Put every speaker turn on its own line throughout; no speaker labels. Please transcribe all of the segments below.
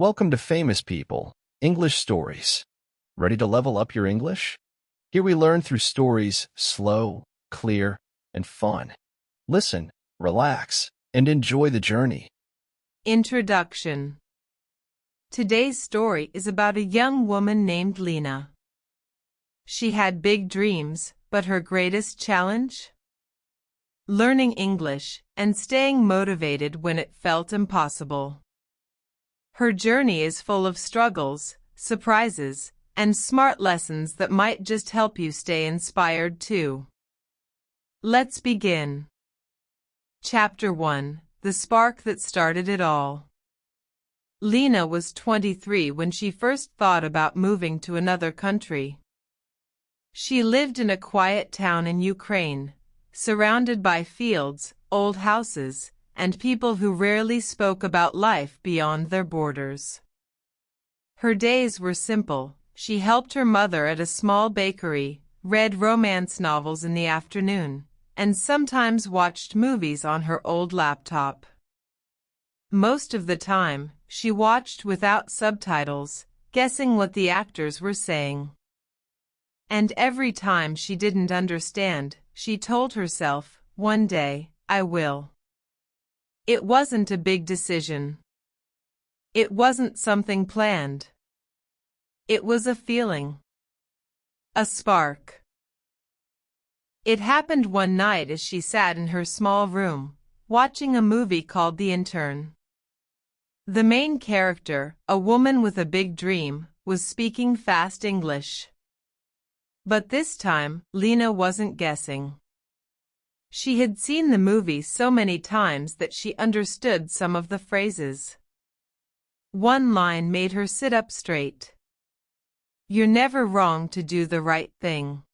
Welcome to Famous People, English Stories. Ready to level up your English? Here we learn through stories slow, clear, and fun. Listen, relax, and enjoy the journey.
Introduction. Today's story is about a young woman named Lena. She had big dreams, but her greatest challenge? Learning English and staying motivated when it felt impossible. Her journey is full of struggles, surprises, and smart lessons that might just help you stay inspired too. Let's begin. Chapter 1: The Spark That Started It All. Lena was 23 when she first thought about moving to another country. She lived in a quiet town in Ukraine, surrounded by fields, old houses, and people who rarely spoke about life beyond their borders. Her days were simple. She helped her mother at a small bakery, read romance novels in the afternoon, and sometimes watched movies on her old laptop. Most of the time, she watched without subtitles, guessing what the actors were saying. And every time she didn't understand, she told herself, "One day, I will." It wasn't a big decision. It wasn't something planned. It was a feeling. A spark. It happened one night as she sat in her small room, watching a movie called The Intern. The main character, a woman with a big dream, was speaking fast English. But this time, Lena wasn't guessing. She had seen the movie so many times that she understood some of the phrases. One line made her sit up straight. "You're never wrong to do the right thing."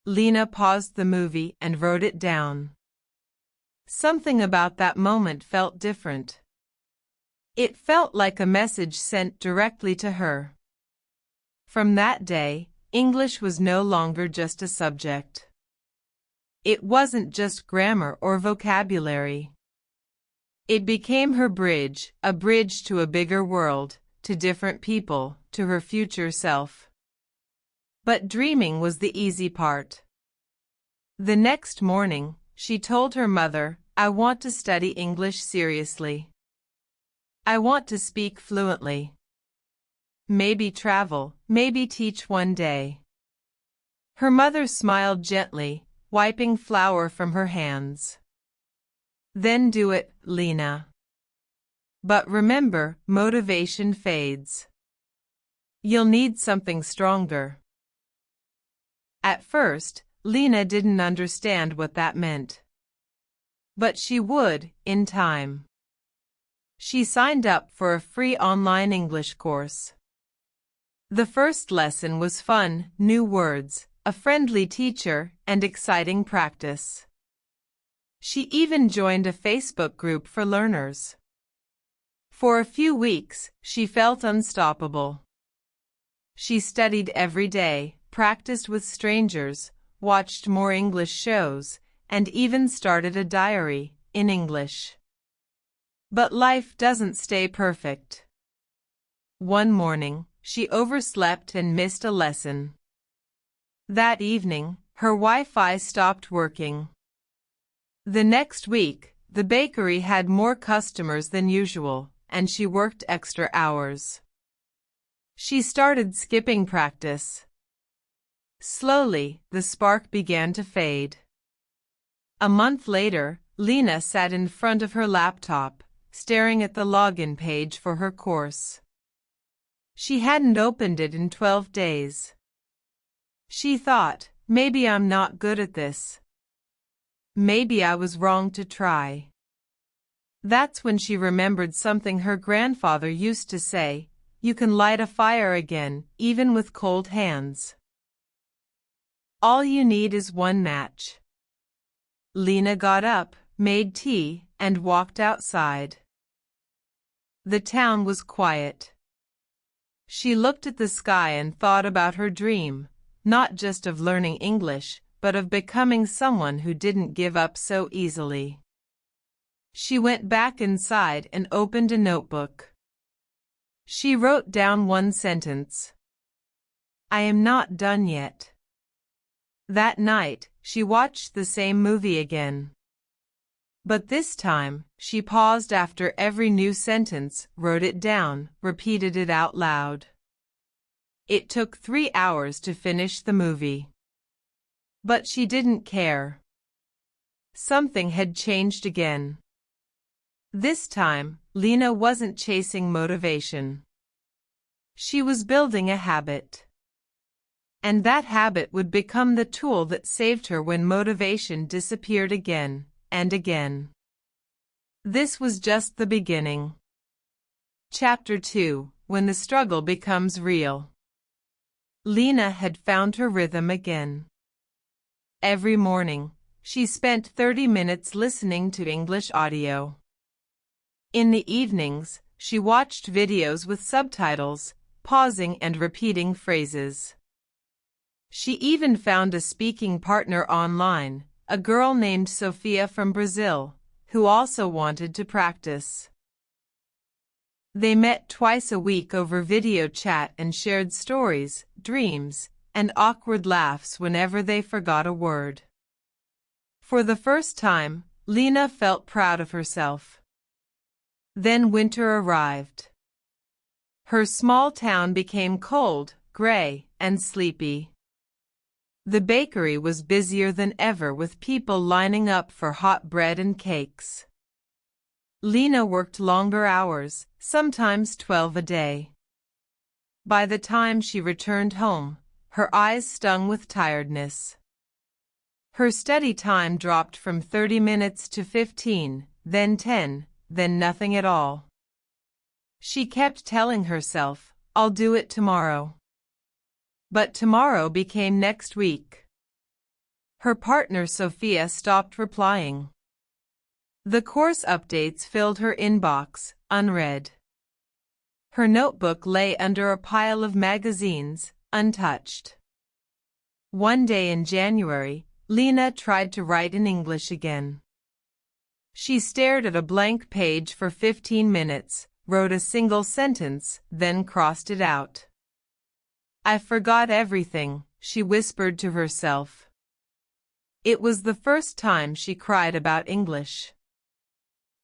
Lena paused the movie and wrote it down. Something about that moment felt different. It felt like a message sent directly to her. From that day, English was no longer just a subject. It wasn't just grammar or vocabulary. It became her bridge, a bridge to a bigger world, to different people, to her future self. But dreaming was the easy part. The next morning, she told her mother, "I want to study English seriously. I want to speak fluently. Maybe travel, maybe teach one day." Her mother smiled gently, wiping flour from her hands. "Then do it, Lena. But remember, motivation fades. You'll need something stronger." At first, Lena didn't understand what that meant. But she would, in time. She signed up for a free online English course. The first lesson was fun, new words, a friendly teacher, and exciting practice. She even joined a Facebook group for learners. For a few weeks, she felt unstoppable. She studied every day, practiced with strangers, watched more English shows, and even started a diary, in English. But life doesn't stay perfect. One morning, she overslept and missed a lesson. That evening, her Wi-Fi stopped working. The next week, the bakery had more customers than usual, and she worked extra hours. She started skipping practice. Slowly, the spark began to fade. A month later, Lena sat in front of her laptop, staring at the login page for her course. She hadn't opened it in 12 days. She thought, maybe I'm not good at this. Maybe I was wrong to try. That's when she remembered something her grandfather used to say, "You can light a fire again, even with cold hands. All you need is one match." Lena got up, made tea, and walked outside. The town was quiet. She looked at the sky and thought about her dream, not just of learning English, but of becoming someone who didn't give up so easily. She went back inside and opened a notebook. She wrote down one sentence. I am not done yet. That night, she watched the same movie again. But this time, she paused after every new sentence, wrote it down, repeated it out loud. It took 3 hours to finish the movie. But she didn't care. Something had changed again. This time, Lena wasn't chasing motivation. She was building a habit. And that habit would become the tool that saved her when motivation disappeared again and again. This was just the beginning. Chapter 2: When the struggle becomes real. Lena had found her rhythm again. Every morning, she spent 30 minutes listening to English audio. In the evenings, she watched videos with subtitles, pausing and repeating phrases. She even found a speaking partner online, a girl named Sofia from Brazil, who also wanted to practice. They met twice a week over video chat and shared stories, dreams, and awkward laughs whenever they forgot a word. For the first time, Lena felt proud of herself. Then winter arrived. Her small town became cold, gray, and sleepy. The bakery was busier than ever with people lining up for hot bread and cakes. Lena worked longer hours, sometimes 12 a day. By the time she returned home, her eyes stung with tiredness. Her study time dropped from 30 minutes to 15, then 10, then nothing at all. She kept telling herself, I'll do it tomorrow. But tomorrow became next week. Her partner Sophia stopped replying. The course updates filled her inbox, unread. Her notebook lay under a pile of magazines, untouched. One day in January, Lena tried to write in English again. She stared at a blank page for 15 minutes, wrote a single sentence, then crossed it out. I forgot everything, she whispered to herself. It was the first time she cried about English.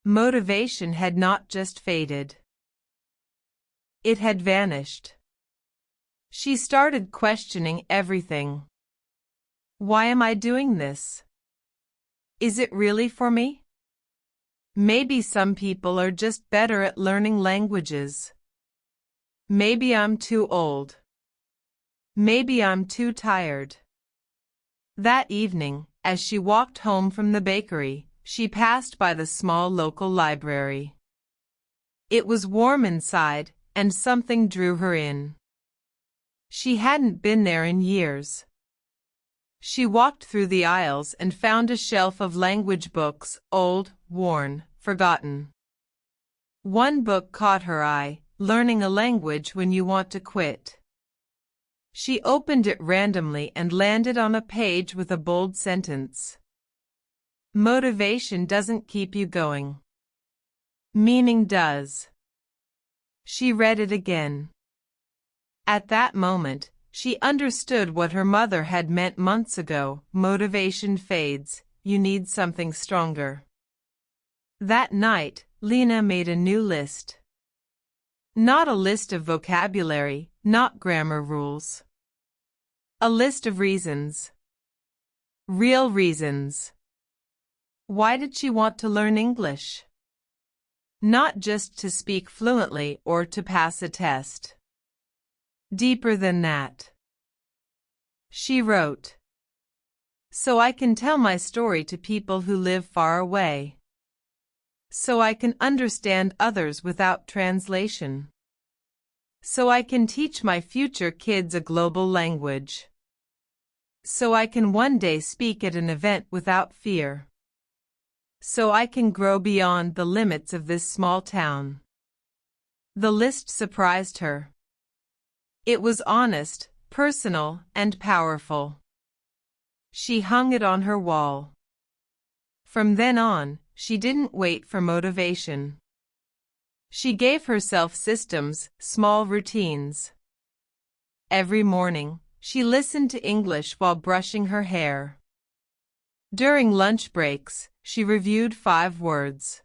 Motivation had not just faded. It had vanished. She started questioning everything. Why am I doing this? Is it really for me? Maybe some people are just better at learning languages. Maybe I'm too old. Maybe I'm too tired. That evening, as she walked home from the bakery, she passed by the small local library. It was warm inside, and something drew her in. She hadn't been there in years. She walked through the aisles and found a shelf of language books, old, worn, forgotten. One book caught her eye, Learning a Language When You Want to Quit. She opened it randomly and landed on a page with a bold sentence. Motivation doesn't keep you going. Meaning does. She read it again. At that moment, she understood what her mother had meant months ago. Motivation fades, you need something stronger. That night, Lena made a new list. Not a list of vocabulary, not grammar rules. A list of reasons. Real reasons. Why did she want to learn English? Not just to speak fluently or to pass a test. Deeper than that. She wrote, so I can tell my story to people who live far away. So I can understand others without translation. So I can teach my future kids a global language. So I can one day speak at an event without fear. So I can grow beyond the limits of this small town. The list surprised her. It was honest, personal, and powerful. She hung it on her wall. From then on, she didn't wait for motivation. She gave herself systems, small routines. Every morning, she listened to English while brushing her hair. During lunch breaks, she reviewed 5 words.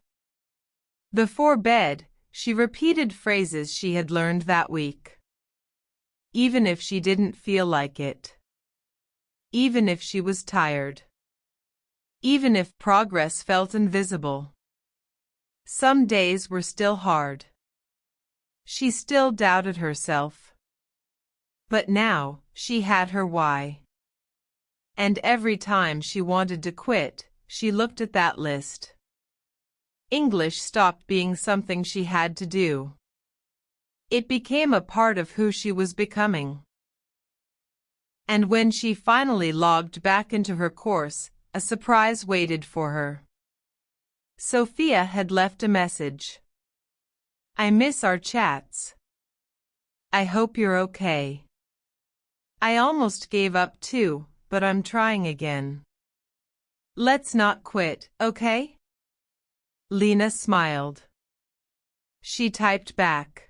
Before bed, she repeated phrases she had learned that week. Even if she didn't feel like it. Even if she was tired. Even if progress felt invisible. Some days were still hard. She still doubted herself. But now, she had her why. And every time she wanted to quit, she looked at that list. English stopped being something she had to do. It became a part of who she was becoming. And when she finally logged back into her course, a surprise waited for her. Sophia had left a message. "I miss our chats. I hope you're okay. I almost gave up too, but I'm trying again. Let's not quit, okay?" Lena smiled. She typed back.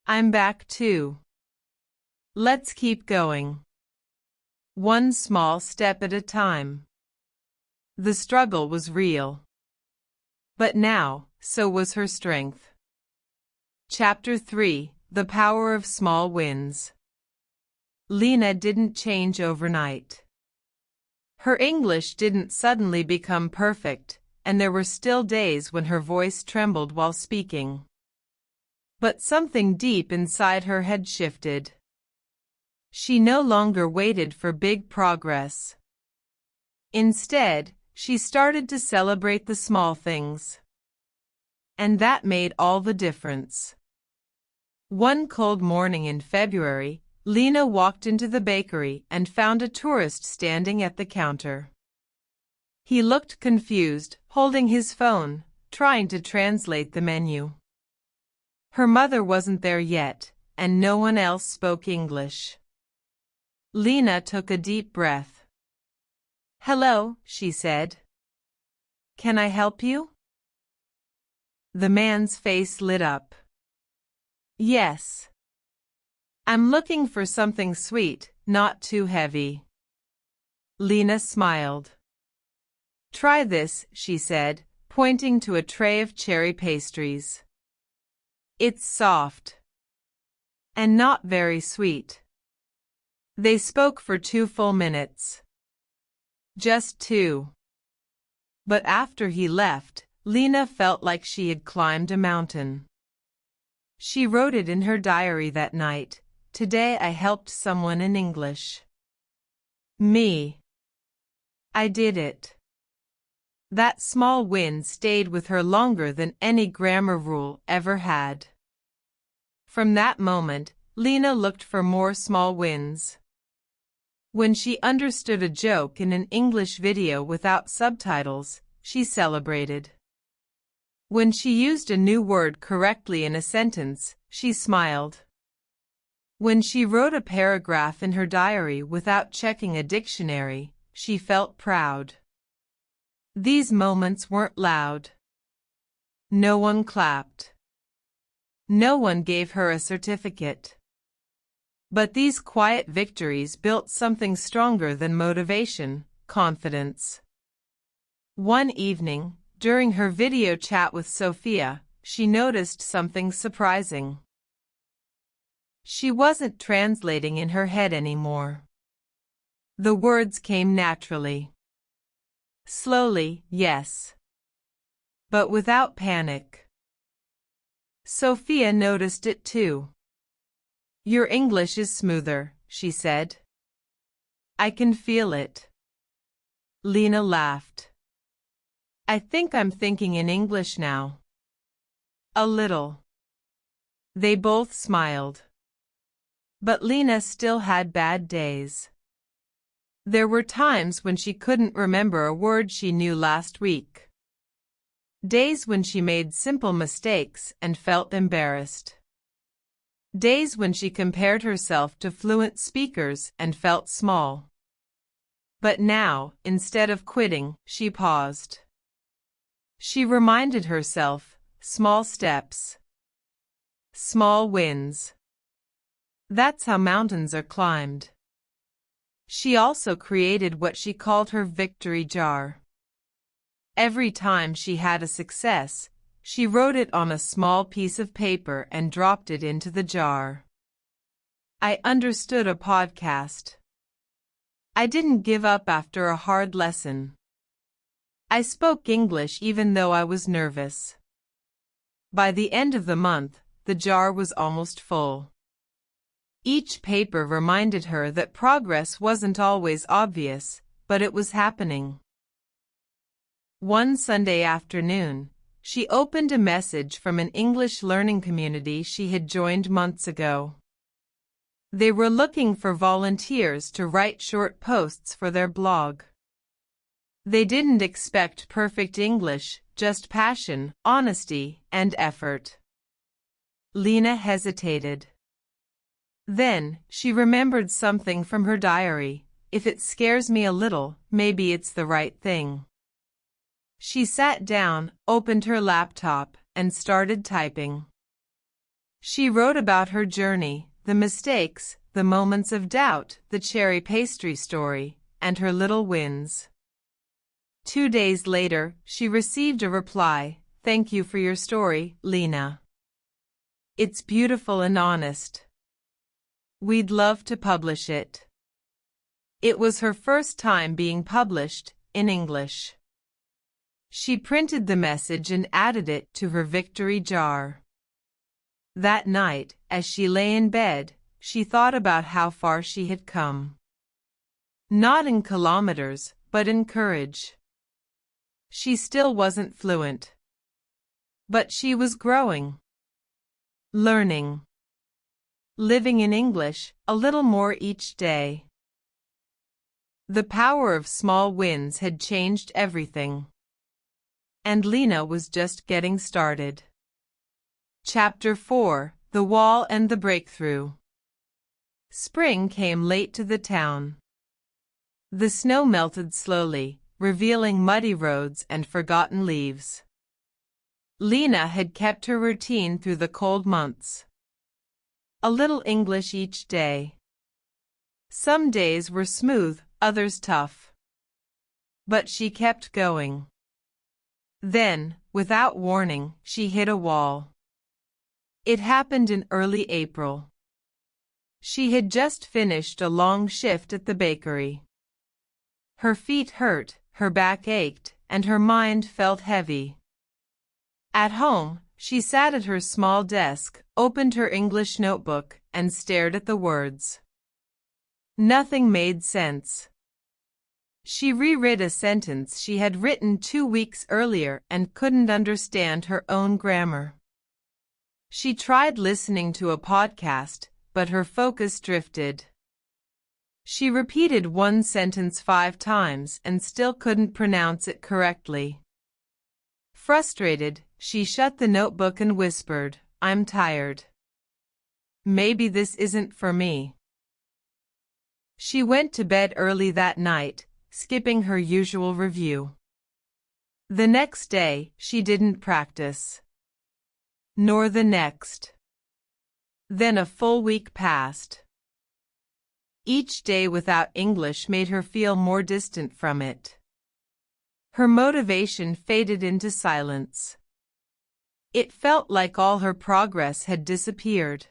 "I'm back too. Let's keep going. One small step at a time." The struggle was real. But now, so was her strength. Chapter 3: The Power of Small Wins. Lena didn't change overnight. Her English didn't suddenly become perfect, and there were still days when her voice trembled while speaking. But something deep inside her had shifted. She no longer waited for big progress. Instead, she started to celebrate the small things. And that made all the difference. One cold morning in February, Lena walked into the bakery and found a tourist standing at the counter. He looked confused, holding his phone, trying to translate the menu. Her mother wasn't there yet, and no one else spoke English. Lena took a deep breath. "Hello," she said. "Can I help you?" The man's face lit up. "Yes. I'm looking for something sweet, not too heavy." Lena smiled. "Try this," she said, pointing to a tray of cherry pastries. "It's soft. And not very sweet." They spoke for 2 full minutes. Just 2. But after he left, Lena felt like she had climbed a mountain. She wrote it in her diary that night. "Today I helped someone in English. Me. I did it." That small win stayed with her longer than any grammar rule ever had. From that moment, Lena looked for more small wins. When she understood a joke in an English video without subtitles, she celebrated. When she used a new word correctly in a sentence, she smiled. When she wrote a paragraph in her diary without checking a dictionary, she felt proud. These moments weren't loud. No one clapped. No one gave her a certificate. But these quiet victories built something stronger than motivation: confidence. One evening, during her video chat with Sophia, she noticed something surprising. She wasn't translating in her head anymore. The words came naturally. Slowly, yes. But without panic. Sophia noticed it too. "Your English is smoother," she said. "I can feel it." Lena laughed. "I think I'm thinking in English now." "A little." They both smiled. But Lena still had bad days. There were times when she couldn't remember a word she knew last week. Days when she made simple mistakes and felt embarrassed. Days when she compared herself to fluent speakers and felt small. But now, instead of quitting, she paused. She reminded herself, small steps, small wins. That's how mountains are climbed. She also created what she called her victory jar. Every time she had a success, she wrote it on a small piece of paper and dropped it into the jar. I understood a podcast. I didn't give up after a hard lesson. I spoke English even though I was nervous. By the end of the month, the jar was almost full. Each paper reminded her that progress wasn't always obvious, but it was happening. One Sunday afternoon, she opened a message from an English learning community she had joined months ago. They were looking for volunteers to write short posts for their blog. They didn't expect perfect English, just passion, honesty, and effort. Lena hesitated. Then, she remembered something from her diary. If it scares me a little, maybe it's the right thing. She sat down, opened her laptop, and started typing. She wrote about her journey, the mistakes, the moments of doubt, the cherry pastry story, and her little wins. 2 days later, she received a reply. "Thank you for your story, Lena. It's beautiful and honest. We'd love to publish it." It was her first time being published in English. She printed the message and added it to her victory jar. That night, as she lay in bed, she thought about how far she had come. Not in kilometers, but in courage. She still wasn't fluent. But she was growing. Learning. Living in English, a little more each day. The power of small wins had changed everything. And Lena was just getting started. Chapter 4: The Wall and the Breakthrough. Spring came late to the town. The snow melted slowly, revealing muddy roads and forgotten leaves. Lena had kept her routine through the cold months. A little English each day. Some days were smooth, others tough. But she kept going. Then, without warning, she hit a wall. It happened in early April. She had just finished a long shift at the bakery. Her feet hurt, her back ached, and her mind felt heavy. At home, she sat at her small desk, opened her English notebook, and stared at the words. Nothing made sense. She reread a sentence she had written 2 weeks earlier and couldn't understand her own grammar. She tried listening to a podcast, but her focus drifted. She repeated one sentence 5 times and still couldn't pronounce it correctly. Frustrated, she shut the notebook and whispered, "I'm tired. Maybe this isn't for me." She went to bed early that night, skipping her usual review. The next day, she didn't practice. Nor the next. Then a full week passed. Each day without English made her feel more distant from it. Her motivation faded into silence. It felt like all her progress had disappeared.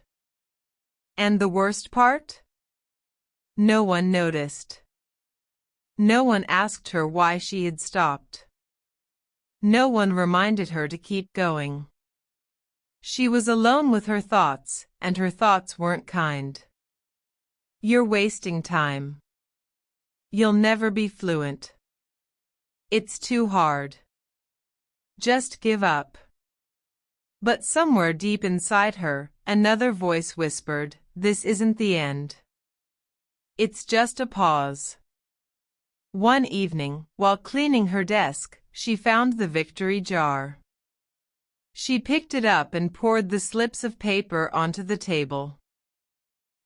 And the worst part? No one noticed. No one asked her why she had stopped. No one reminded her to keep going. She was alone with her thoughts, and her thoughts weren't kind. "You're wasting time. You'll never be fluent. It's too hard. Just give up." But somewhere deep inside her, another voice whispered, "This isn't the end. It's just a pause." One evening, while cleaning her desk, she found the victory jar. She picked it up and poured the slips of paper onto the table.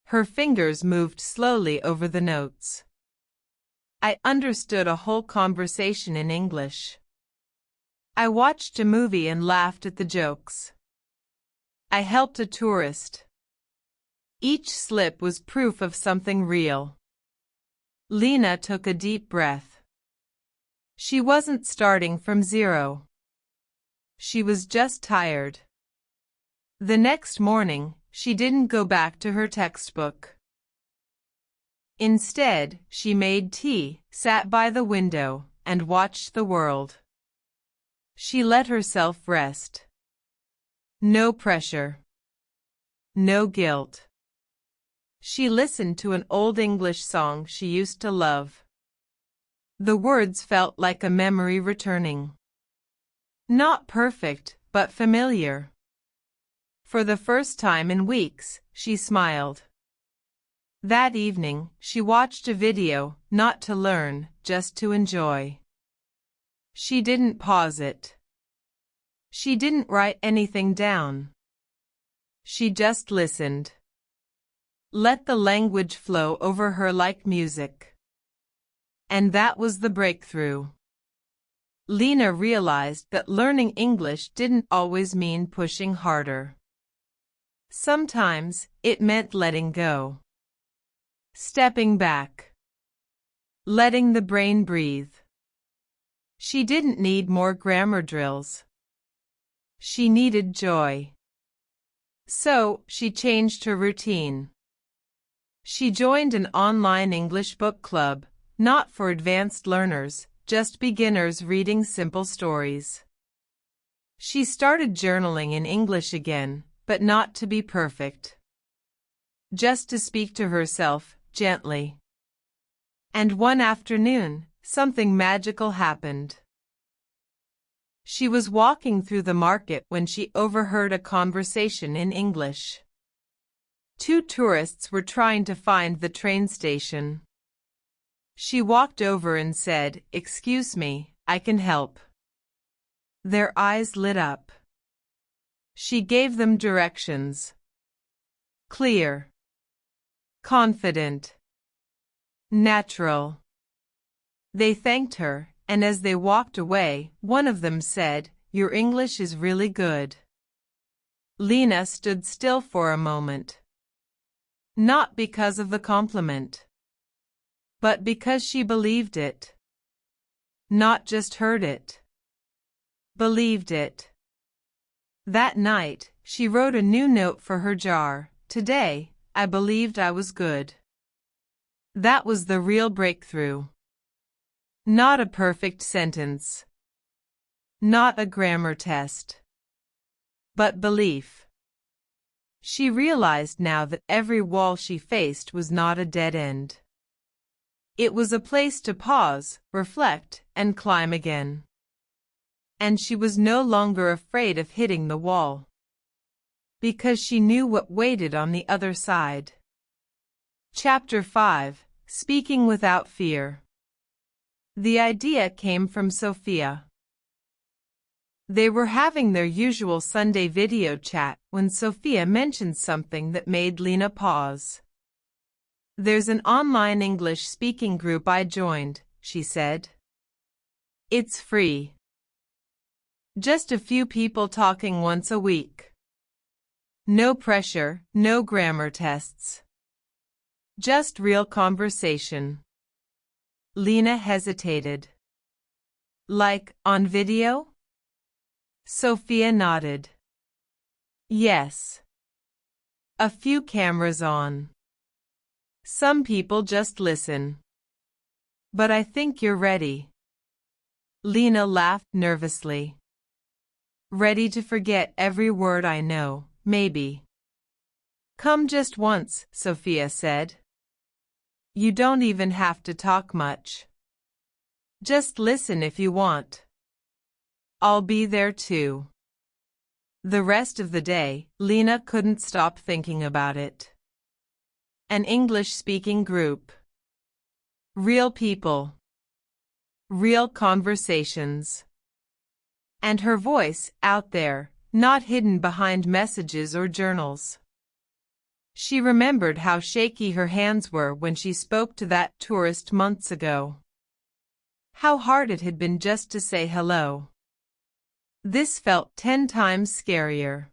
Her fingers moved slowly over the notes. I understood a whole conversation in English. I watched a movie and laughed at the jokes. I helped a tourist. Each slip was proof of something real. Lena took a deep breath. She wasn't starting from zero. She was just tired. The next morning, she didn't go back to her textbook. Instead, she made tea, sat by the window, and watched the world. She let herself rest. No pressure. No guilt. She listened to an old English song she used to love. The words felt like a memory returning. Not perfect, but familiar. For the first time in weeks, she smiled. That evening, she watched a video, not to learn, just to enjoy. She didn't pause it. She didn't write anything down. She just listened. Let the language flow over her like music. And that was the breakthrough. Lena realized that learning English didn't always mean pushing harder. Sometimes, it meant letting go. Stepping back. Letting the brain breathe. She didn't need more grammar drills. She needed joy. So, she changed her routine. She joined an online English book club, not for advanced learners, just beginners reading simple stories. She started journaling in English again, but not to be perfect. Just to speak to herself, gently. And one afternoon, something magical happened. She was walking through the market when she overheard a conversation in English. Two tourists were trying to find the train station. She walked over and said, "Excuse me, I can help." Their eyes lit up. She gave them directions. Clear. Confident. Natural. They thanked her, and as they walked away, one of them said, "Your English is really good." Lena stood still for a moment. Not because of the compliment, but because she believed it. Not just heard it. Believed it. That night, she wrote a new note for her jar. "Today, I believed I was good." That was the real breakthrough. Not a perfect sentence. Not a grammar test. But belief. She realized now that every wall she faced was not a dead end. It was a place to pause, reflect, and climb again. And she was no longer afraid of hitting the wall. Because she knew what waited on the other side. Chapter 5: Speaking Without Fear. The idea came from Sophia. They were having their usual Sunday video chat when Sophia mentioned something that made Lena pause. "There's an online English speaking group I joined," she said. "It's free. Just a few people talking once a week. No pressure, no grammar tests. Just real conversation." Lena hesitated. "Like, on video?" Sophia nodded. "Yes. A few cameras on. Some people just listen. But I think you're ready." Lena laughed nervously. "Ready to forget every word I know, maybe." "Come just once," Sophia said. "You don't even have to talk much. Just listen if you want. I'll be there too." The rest of the day, Lena couldn't stop thinking about it. An English-speaking group. Real people. Real conversations. And her voice, out there, not hidden behind messages or journals. She remembered how shaky her hands were when she spoke to that tourist months ago. How hard it had been just to say hello. This felt 10 times scarier.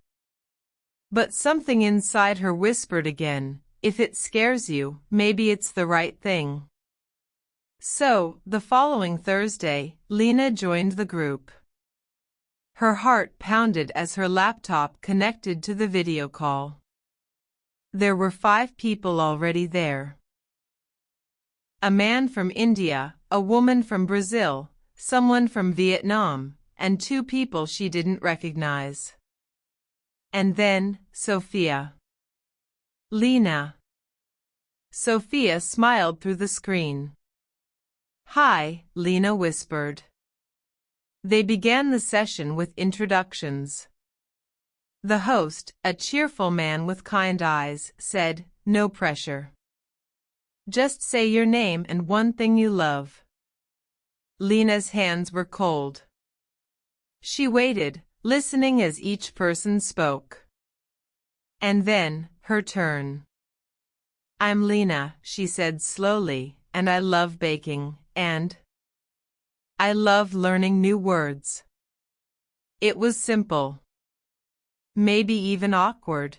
But something inside her whispered again, if it scares you, maybe it's the right thing. So, the following Thursday, Lena joined the group. Her heart pounded as her laptop connected to the video call. There were 5 people already there. A man from India, a woman from Brazil, someone from Vietnam, and 2 people she didn't recognize. And then, Sophia. Lena. Sophia smiled through the screen. "Hi," Lena whispered. They began the session with introductions. The host, a cheerful man with kind eyes, said, "No pressure. Just say your name and one thing you love." Lena's hands were cold. She waited, listening as each person spoke. And then, her turn. "I'm Lena," she said slowly, "and I love baking, and I love learning new words." It was simple. Maybe even awkward.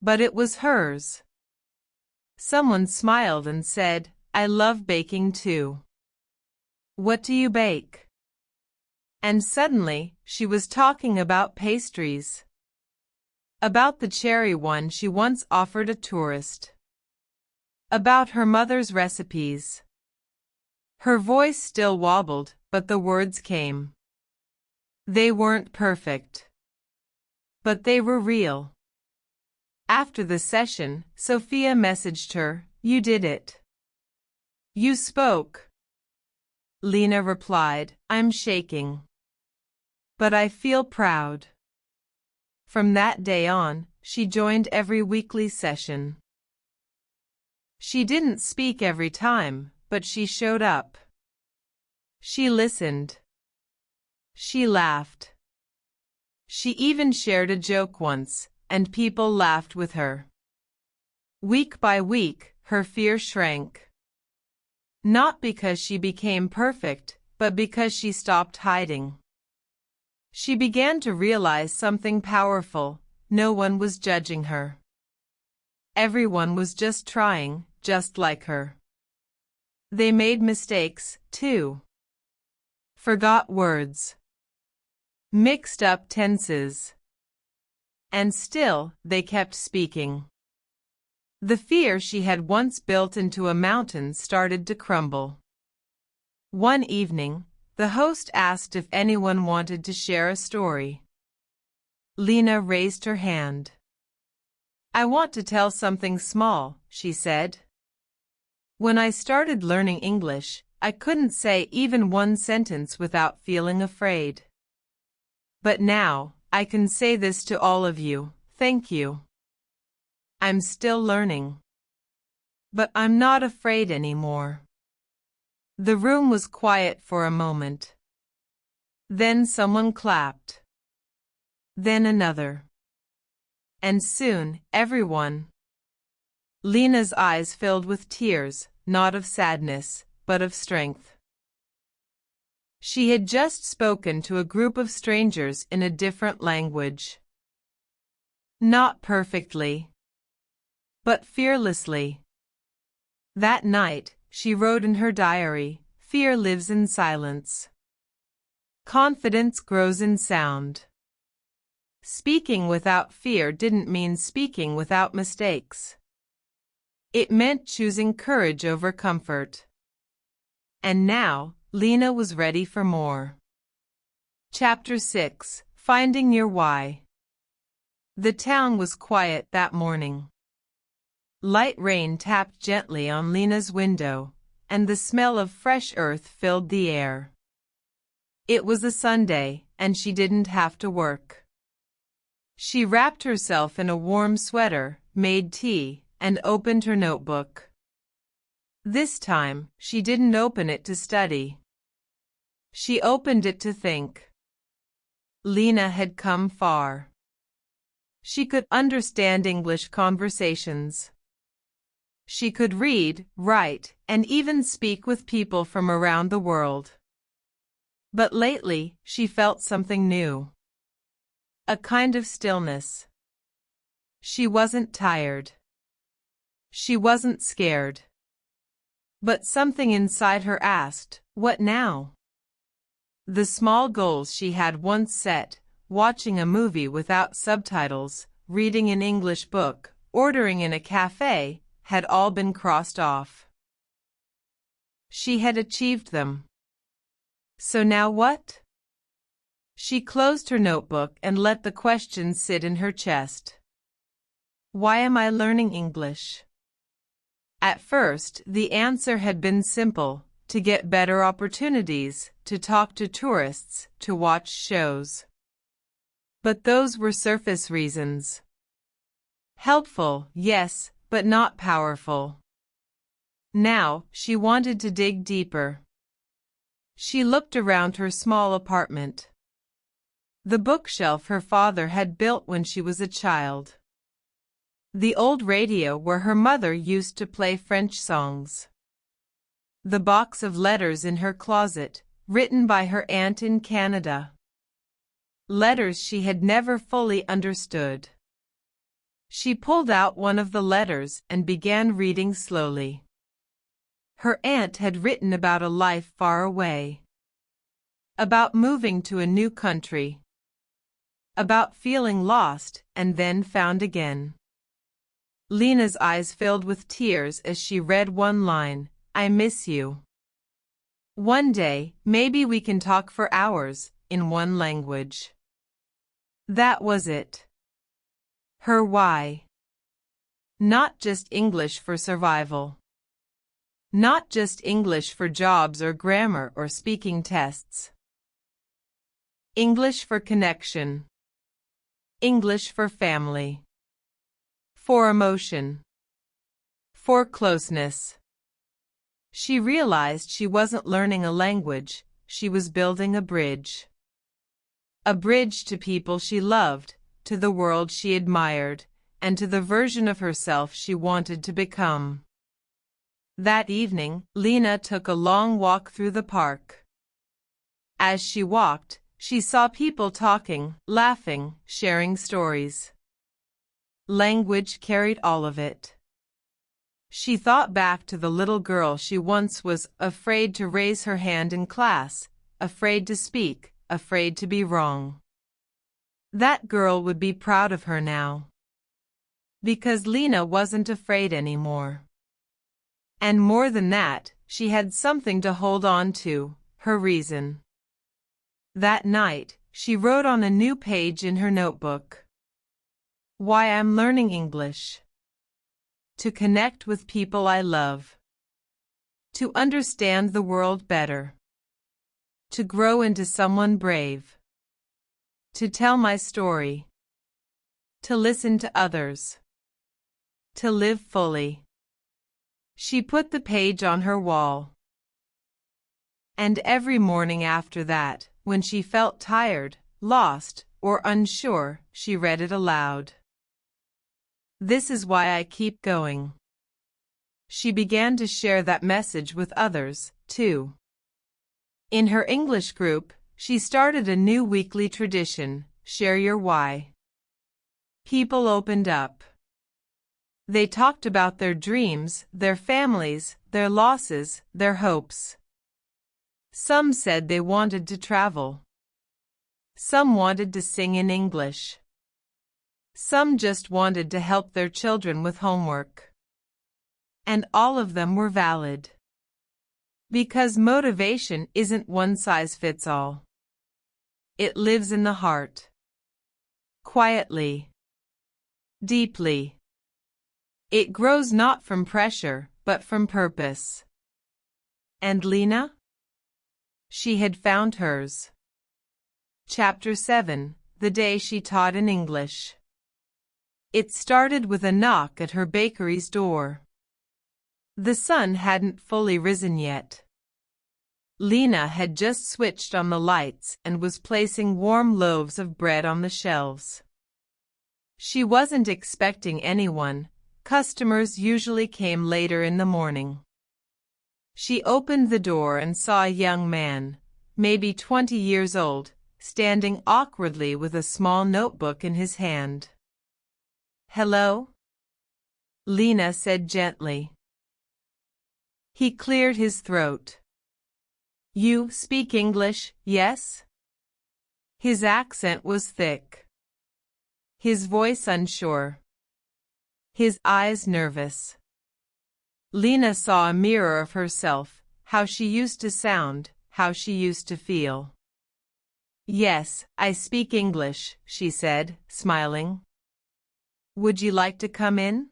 But it was hers. Someone smiled and said, "I love baking too. What do you bake?" And suddenly, she was talking about pastries. About the cherry one she once offered a tourist. About her mother's recipes. Her voice still wobbled, but the words came. They weren't perfect. But they were real. After the session, Sophia messaged her, "You did it. You spoke." Lena replied, "I'm shaking. But I feel proud." From that day on, she joined every weekly session. She didn't speak every time, but she showed up. She listened. She laughed. She even shared a joke once, and people laughed with her. Week by week, her fear shrank. Not because she became perfect, but because she stopped hiding. She began to realize something powerful: no one was judging her. Everyone was just trying, just like her. They made mistakes, too. Forgot words. Mixed up tenses. And still, they kept speaking. The fear she had once built into a mountain started to crumble. One evening, the host asked if anyone wanted to share a story. Lena raised her hand. "I want to tell something small," she said. "When I started learning English, I couldn't say even one sentence without feeling afraid. But now, I can say this to all of you: thank you. I'm still learning. But I'm not afraid anymore." The room was quiet for a moment. Then someone clapped. Then another. And soon, everyone. Lena's eyes filled with tears, not of sadness, but of strength. She had just spoken to a group of strangers in a different language. Not perfectly, but fearlessly. That night, she wrote in her diary, "Fear lives in silence. Confidence grows in sound." Speaking without fear didn't mean speaking without mistakes. It meant choosing courage over comfort. And now, Lena was ready for more. Chapter 6: Finding Your Why. The town was quiet that morning. Light rain tapped gently on Lena's window, and the smell of fresh earth filled the air. It was a Sunday, and she didn't have to work. She wrapped herself in a warm sweater, made tea, and opened her notebook. This time, she didn't open it to study. She opened it to think. Lena had come far. She could understand English conversations. She could read, write, and even speak with people from around the world. But lately, she felt something new. A kind of stillness. She wasn't tired. She wasn't scared. But something inside her asked, what now? The small goals she had once set, watching a movie without subtitles, reading an English book, ordering in a cafe, had all been crossed off. She had achieved them. So now what? She closed her notebook and let the question sit in her chest. Why am I learning English? At first, the answer had been simple: to get better opportunities, to talk to tourists, to watch shows. But those were surface reasons. Helpful, yes, but not powerful. Now, she wanted to dig deeper. She looked around her small apartment. The bookshelf her father had built when she was a child. The old radio where her mother used to play French songs. The box of letters in her closet, written by her aunt in Canada. Letters she had never fully understood. She pulled out one of the letters and began reading slowly. Her aunt had written about a life far away. About moving to a new country. About feeling lost and then found again. Lena's eyes filled with tears as she read one line, I miss you. One day, maybe we can talk for hours, in one language. That was it. Her why. Not just English for survival. Not just English for jobs or grammar or speaking tests. English for connection. English for family. For emotion. For closeness. She realized she wasn't learning a language, she was building a bridge. A bridge to people she loved, to the world she admired, and to the version of herself she wanted to become. That evening, Lena took a long walk through the park. As she walked, she saw people talking, laughing, sharing stories. Language carried all of it. She thought back to the little girl she once was, afraid to raise her hand in class, afraid to speak, afraid to be wrong. That girl would be proud of her now. Because Lena wasn't afraid anymore. And more than that, she had something to hold on to, her reason. That night, she wrote on a new page in her notebook. Why I'm learning English. To connect with people I love. To understand the world better. To grow into someone brave. To tell my story. To listen to others. To live fully. She put the page on her wall. And every morning after that, when she felt tired, lost, or unsure, she read it aloud. This is why I keep going. She began to share that message with others, too. In her English group, she started a new weekly tradition, Share Your Why. People opened up. They talked about their dreams, their families, their losses, their hopes. Some said they wanted to travel. Some wanted to sing in English. Some just wanted to help their children with homework. And all of them were valid. Because motivation isn't one size fits all. It lives in the heart. Quietly. Deeply. It grows not from pressure, but from purpose. And Lena? She had found hers. Chapter 7, The Day She Taught in English. It started with a knock at her bakery's door. The sun hadn't fully risen yet. Lena had just switched on the lights and was placing warm loaves of bread on the shelves. She wasn't expecting anyone. Customers usually came later in the morning. She opened the door and saw a young man, maybe 20 years old, standing awkwardly with a small notebook in his hand. "Hello?" Lena said gently. He cleared his throat. "You speak English, yes?" His accent was thick. His voice unsure. His eyes nervous. Lena saw a mirror of herself, how she used to sound, how she used to feel. "Yes, I speak English," she said, smiling. "Would you like to come in?"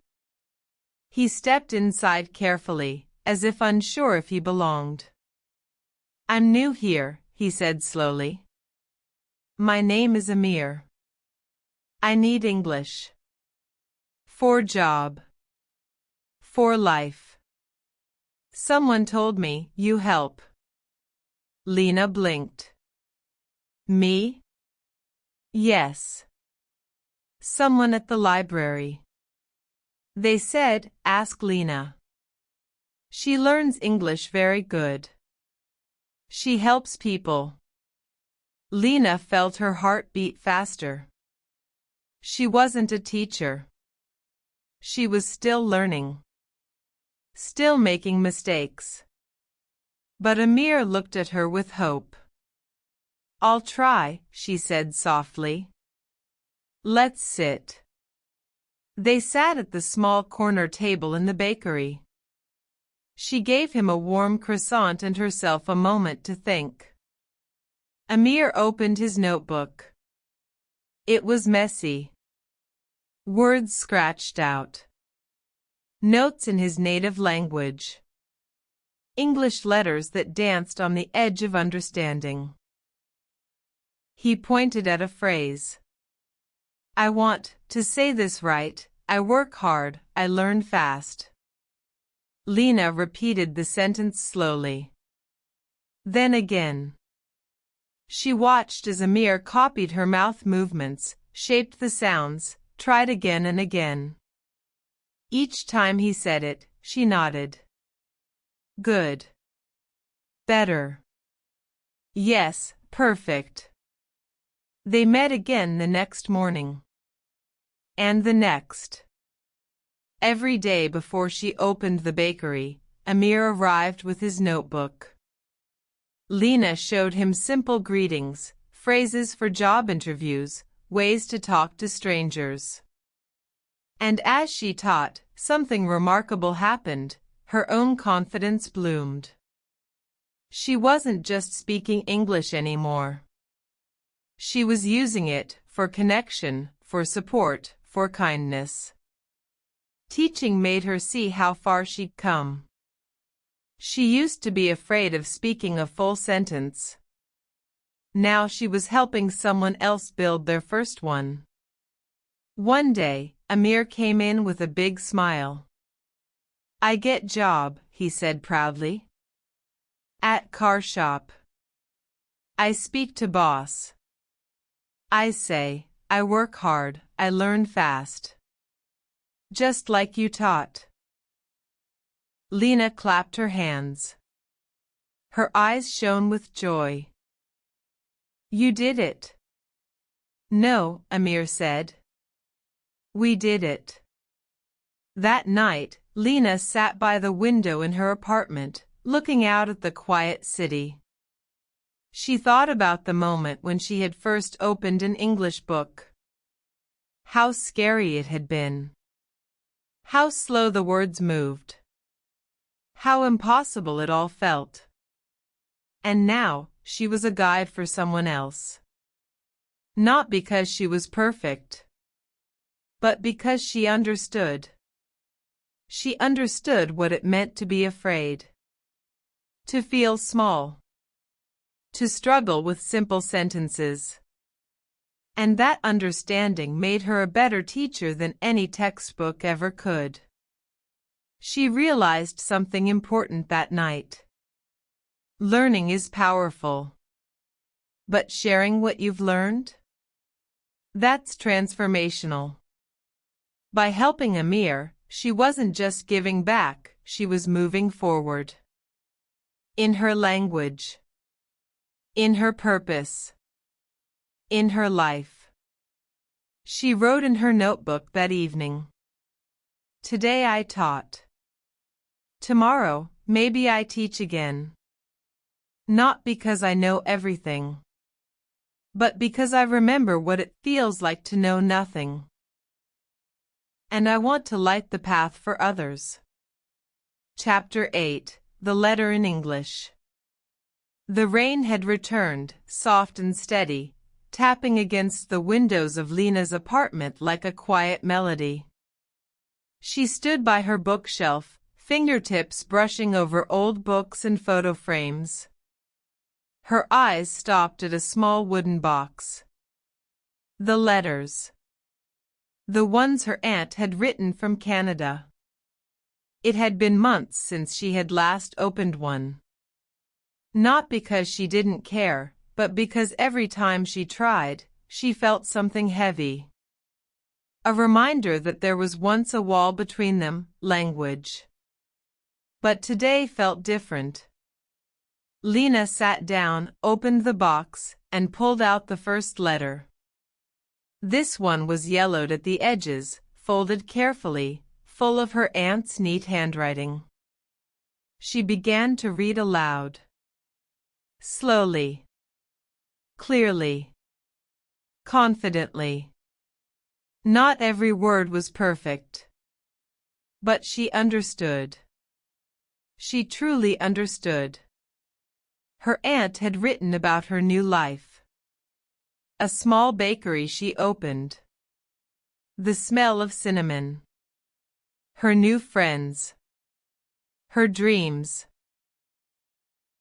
He stepped inside carefully, as if unsure if he belonged. "I'm new here," he said slowly. "My name is Amir. I need English. For job. For life. Someone told me you help." Lena blinked. "Me?" "Yes. Someone at the library. They said, ask Lena. She learns English very good. She helps people." Lena felt her heart beat faster. She wasn't a teacher. She was still learning. Still making mistakes. But Amir looked at her with hope. "I'll try," she said softly. "Let's sit." They sat at the small corner table in the bakery. She gave him a warm croissant and herself a moment to think. Amir opened his notebook. It was messy. Words scratched out. Notes in his native language. English letters that danced on the edge of understanding. He pointed at a phrase. "I want to say this right. I work hard, I learn fast." Lena repeated the sentence slowly. Then again. She watched as Amir copied her mouth movements, shaped the sounds, tried again and again. Each time he said it, she nodded. "Good. Better. Yes, perfect." They met again the next morning. And the next. Every day before she opened the bakery, Amir arrived with his notebook. Lena showed him simple greetings, phrases for job interviews, ways to talk to strangers. And as she taught, something remarkable happened. Her own confidence bloomed. She wasn't just speaking English anymore. She was using it for connection, for support, for kindness. Teaching made her see how far she'd come. She used to be afraid of speaking a full sentence. Now she was helping someone else build their first one. One day, Amir came in with a big smile. "I get job," he said proudly. "At car shop. I speak to boss. I say, I work hard, I learn fast. Just like you taught." Lena clapped her hands. Her eyes shone with joy. "You did it." "No," Amir said. "We did it." That night, Lena sat by the window in her apartment, looking out at the quiet city. She thought about the moment when she had first opened an English book. How scary it had been. How slow the words moved. How impossible it all felt. And now, she was a guide for someone else. Not because she was perfect, but because she understood. She understood what it meant to be afraid. To feel small. To struggle with simple sentences. And that understanding made her a better teacher than any textbook ever could. She realized something important that night. Learning is powerful. But sharing what you've learned? That's transformational. By helping Amir, she wasn't just giving back, she was moving forward. In her language. in her purpose, in her life. She wrote in her notebook that evening. Today I taught. Tomorrow, maybe I teach again. Not because I know everything, but because I remember what it feels like to know nothing. And I want to light the path for others. Chapter 8, The Letter in English. The rain had returned, soft and steady, tapping against the windows of Lena's apartment like a quiet melody. She stood by her bookshelf, fingertips brushing over old books and photo frames. Her eyes stopped at a small wooden box. The letters. The ones her aunt had written from Canada. It had been months since she had last opened one. Not because she didn't care, but because every time she tried, she felt something heavy. A reminder that there was once a wall between them, language. But today felt different. Lena sat down, opened the box, and pulled out the first letter. This one was yellowed at the edges, folded carefully, full of her aunt's neat handwriting. She began to read aloud. Slowly. Clearly. Confidently. Not every word was perfect. But she understood. She truly understood. Her aunt had written about her new life. A small bakery she opened. The smell of cinnamon. Her new friends. Her dreams.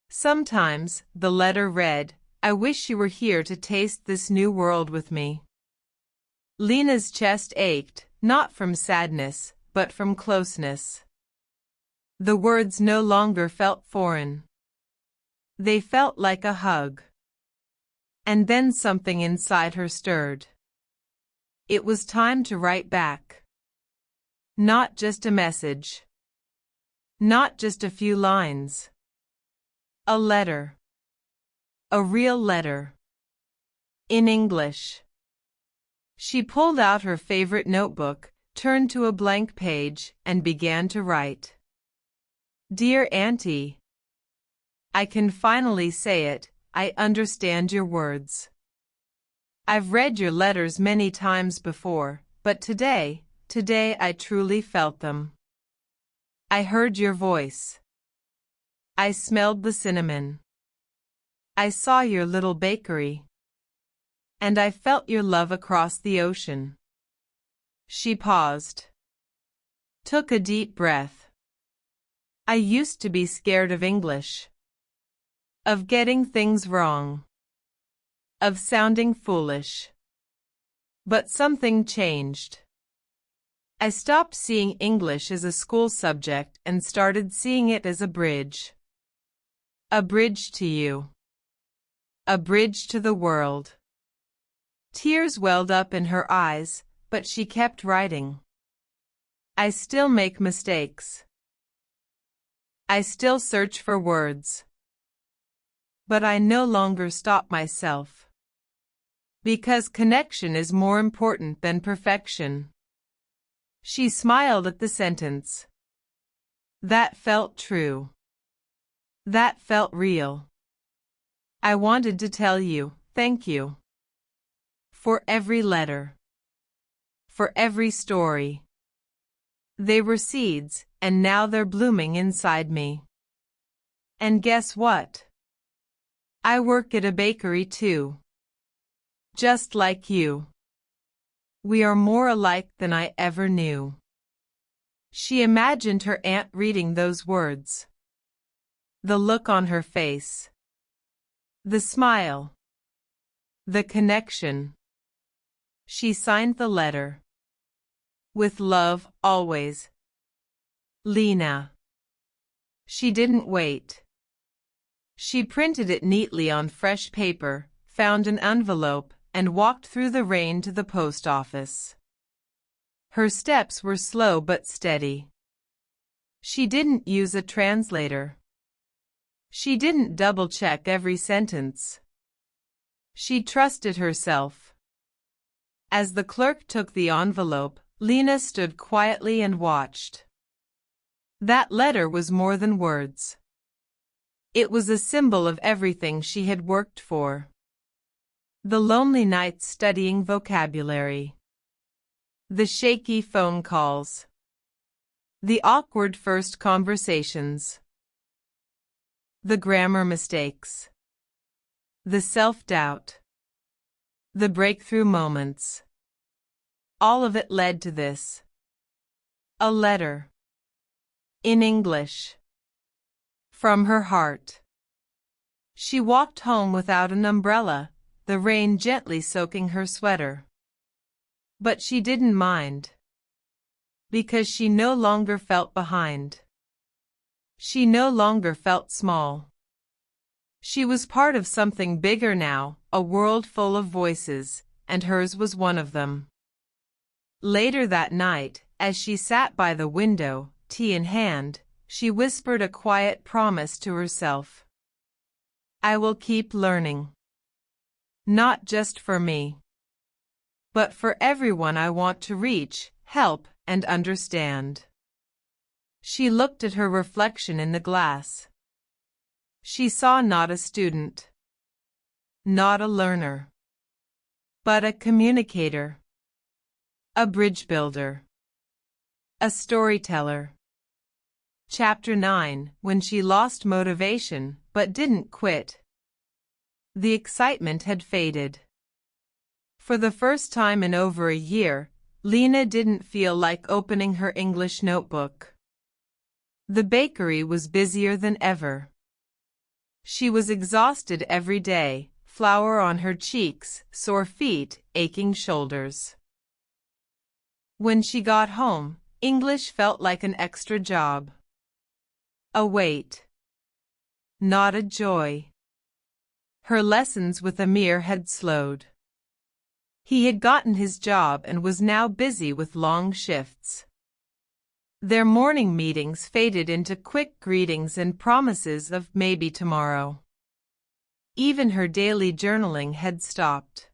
Sometimes, the letter read, I wish you were here to taste this new world with me. Lena's chest ached, not from sadness, but from closeness. The words no longer felt foreign. They felt like a hug. And then something inside her stirred. It was time to write back. Not just a message. Not just a few lines. A letter. A real letter. In English. She pulled out her favorite notebook, turned to a blank page, and began to write. Dear Auntie, I can finally say it, I understand your words. I've read your letters many times before, but today I truly felt them. I heard your voice. I smelled the cinnamon. I saw your little bakery. And I felt your love across the ocean. She paused. Took a deep breath. I used to be scared of English. Of getting things wrong. Of sounding foolish. But something changed. I stopped seeing English as a school subject and started seeing it as a bridge. A bridge to you. A bridge to the world. Tears welled up in her eyes, but she kept writing. I still make mistakes. I still search for words. But I no longer stop myself. Because connection is more important than perfection. She smiled at the sentence. That felt true. That felt real. I wanted to tell you, thank you. For every letter. For every story. They were seeds, and now they're blooming inside me. And guess what? I work at a bakery too. Just like you. We are more alike than I ever knew. She imagined her aunt reading those words. The look on her face. The smile. The connection. She signed the letter. With love, always. Lena. She didn't wait. She printed it neatly on fresh paper, found an envelope, and walked through the rain to the post office. Her steps were slow but steady. She didn't use a translator. She didn't double-check every sentence. She trusted herself. As the clerk took the envelope, Lena stood quietly and watched. That letter was more than words. It was a symbol of everything she had worked for. The lonely nights studying vocabulary. The shaky phone calls. The awkward first conversations. The grammar mistakes. The self-doubt. The breakthrough moments. All of it led to this. A letter. In English. From her heart. She walked home without an umbrella, the rain gently soaking her sweater. But she didn't mind. Because she no longer felt behind. She no longer felt small. She was part of something bigger now, a world full of voices, and hers was one of them. Later that night, as she sat by the window, tea in hand, she whispered a quiet promise to herself. I will keep learning. Not just for me, but for everyone I want to reach, help, and understand. She looked at her reflection in the glass. She saw not a student, not a learner, but a communicator, a bridge builder, a storyteller. Chapter 9. When she lost motivation, but didn't quit. The excitement had faded. For the first time in over a year, Lena didn't feel like opening her English notebook. The bakery was busier than ever. She was exhausted every day, flour on her cheeks, sore feet, aching shoulders. When she got home, English felt like an extra job. A weight. Not a joy. Her lessons with Amir had slowed. He had gotten his job and was now busy with long shifts. Their morning meetings faded into quick greetings and promises of maybe tomorrow. Even her daily journaling had stopped.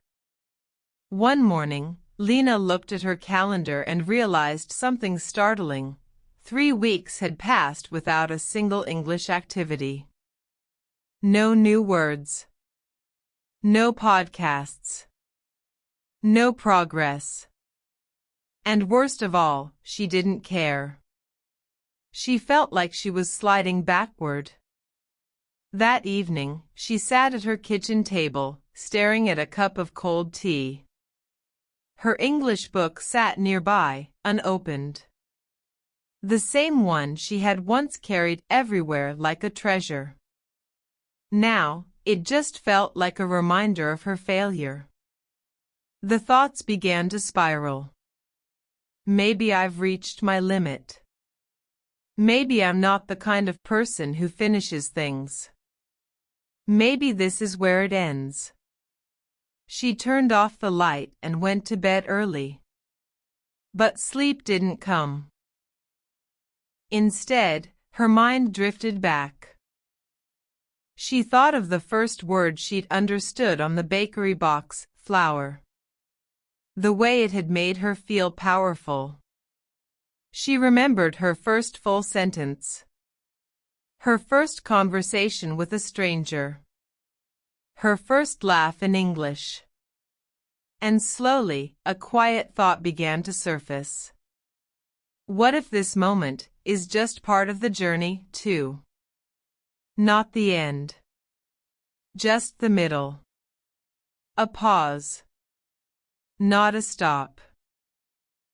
One morning, Lena looked at her calendar and realized something startling. 3 weeks had passed without a single English activity. No new words. No podcasts. No progress. And worst of all, she didn't care. She felt like she was sliding backward. That evening, she sat at her kitchen table, staring at a cup of cold tea. Her English book sat nearby, unopened. The same one she had once carried everywhere like a treasure. Now, it just felt like a reminder of her failure. The thoughts began to spiral. Maybe I've reached my limit. Maybe I'm not the kind of person who finishes things. Maybe this is where it ends. She turned off the light and went to bed early. But sleep didn't come. Instead, her mind drifted back. She thought of the first word she'd understood on the bakery box, flour. The way it had made her feel powerful. She remembered her first full sentence. Her first conversation with a stranger. Her first laugh in English. And slowly, a quiet thought began to surface. What if this moment is just part of the journey, too? Not the end. Just the middle. A pause. Not a stop.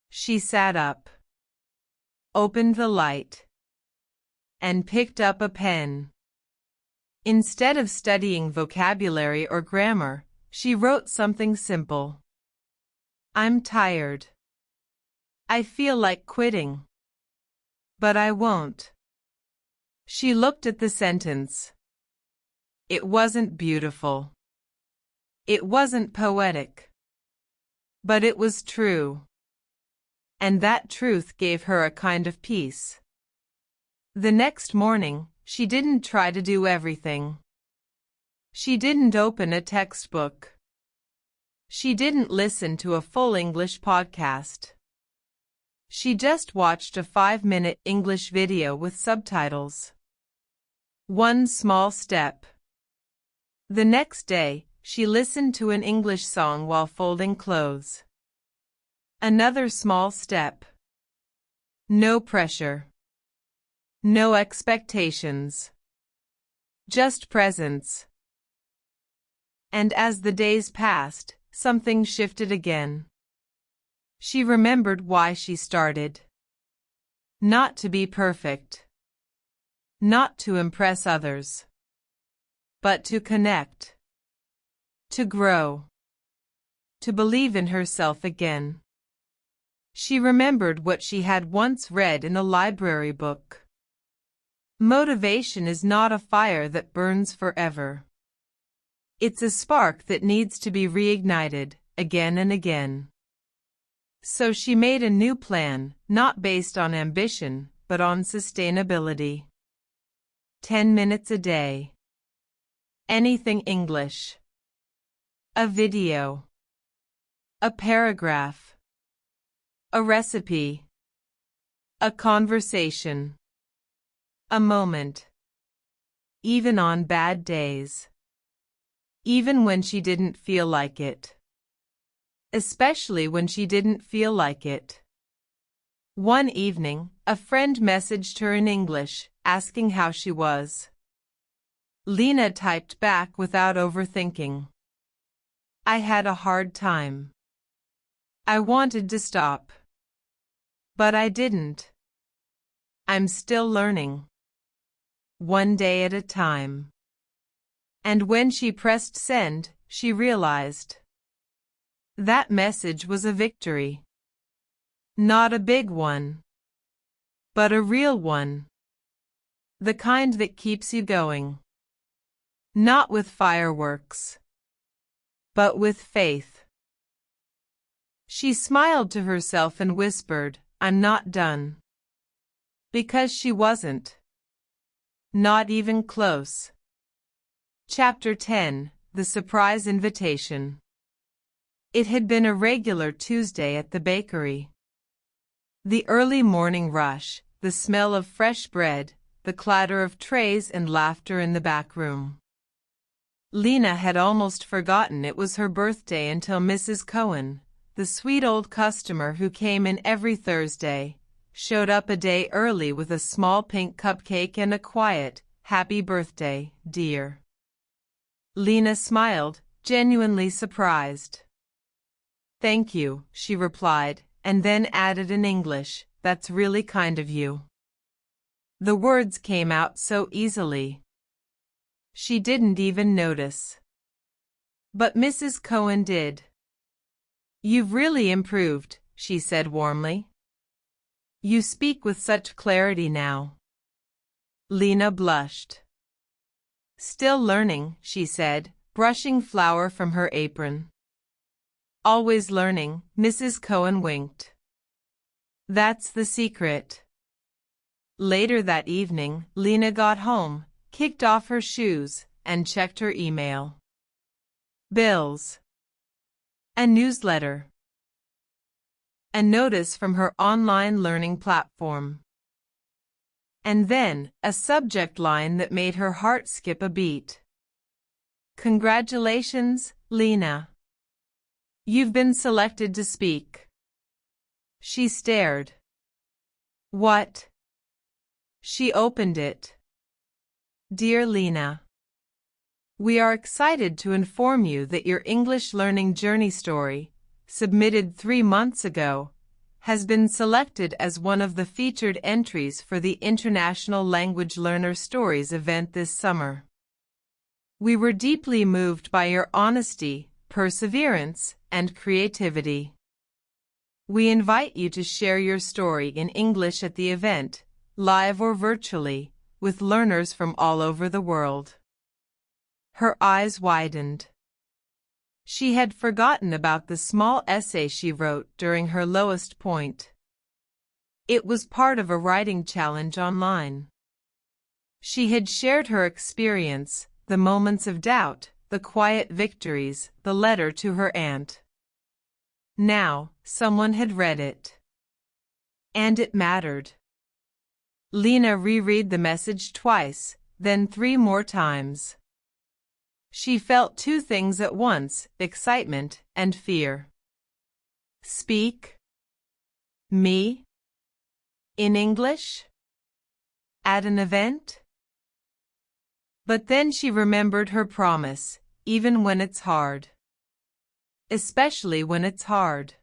She sat up, opened the light, and picked up a pen. Instead of studying vocabulary or grammar, she wrote something simple. I'm tired. I feel like quitting. But I won't. She looked at the sentence. It wasn't beautiful. It wasn't poetic. But it was true. And that truth gave her a kind of peace. The next morning, she didn't try to do everything. She didn't open a textbook. She didn't listen to a full English podcast. She just watched a 5-minute English video with subtitles. One small step. The next day, she listened to an English song while folding clothes. Another small step. No pressure. No expectations. Just presence. And as the days passed, something shifted again. She remembered why she started. Not to be perfect. Not to impress others. But to connect. To grow. To believe in herself again. She remembered what she had once read in a library book. Motivation is not a fire that burns forever. It's a spark that needs to be reignited, again and again. So she made a new plan, not based on ambition, but on sustainability. 10 minutes a day. Anything English. A video. A paragraph. A recipe. A conversation. A moment. Even on bad days. Even when she didn't feel like it. Especially when she didn't feel like it. One evening, a friend messaged her in English, asking how she was. Lena typed back without overthinking. I had a hard time. I wanted to stop. But I didn't. I'm still learning. One day at a time. And when she pressed send, she realized. That message was a victory. Not a big one. But a real one. The kind that keeps you going. Not with fireworks. But with faith. She smiled to herself and whispered, I'm not done. Because she wasn't. Not even close. Chapter 10, The Surprise Invitation. It had been a regular Tuesday at the bakery. The early morning rush, the smell of fresh bread, the clatter of trays and laughter in the back room. Lena had almost forgotten it was her birthday until Mrs. Cohen, the sweet old customer who came in every Thursday, showed up a day early with a small pink cupcake and a quiet, "Happy birthday, dear." Lena smiled, genuinely surprised. "Thank you," she replied, and then added in English, "That's really kind of you." The words came out so easily. She didn't even notice. But Mrs. Cohen did. "You've really improved," she said warmly. "You speak with such clarity now." Lena blushed. "Still learning," she said, brushing flour from her apron. "Always learning," Mrs. Cohen winked. "That's the secret." Later that evening, Lena got home, kicked off her shoes, and checked her email. Bills. A newsletter. A notice from her online learning platform. And then, a subject line that made her heart skip a beat. "Congratulations, Lena. You've been selected to speak." She stared. "What?" She opened it. "Dear Lena, we are excited to inform you that your English learning journey story, submitted 3 months ago, has been selected as one of the featured entries for the International Language Learner Stories event this summer. We were deeply moved by your honesty, perseverance, and creativity. We invite you to share your story in English at the event, live or virtually, with learners from all over the world." Her eyes widened. She had forgotten about the small essay she wrote during her lowest point. It was part of a writing challenge online. She had shared her experience, the moments of doubt, the quiet victories, the letter to her aunt. Now, someone had read it. And it mattered. Lena reread the message twice, then 3 more times. She felt 2 things at once, excitement and fear. Speak? Me? In English? At an event? But then she remembered her promise, even when it's hard. Especially when it's hard.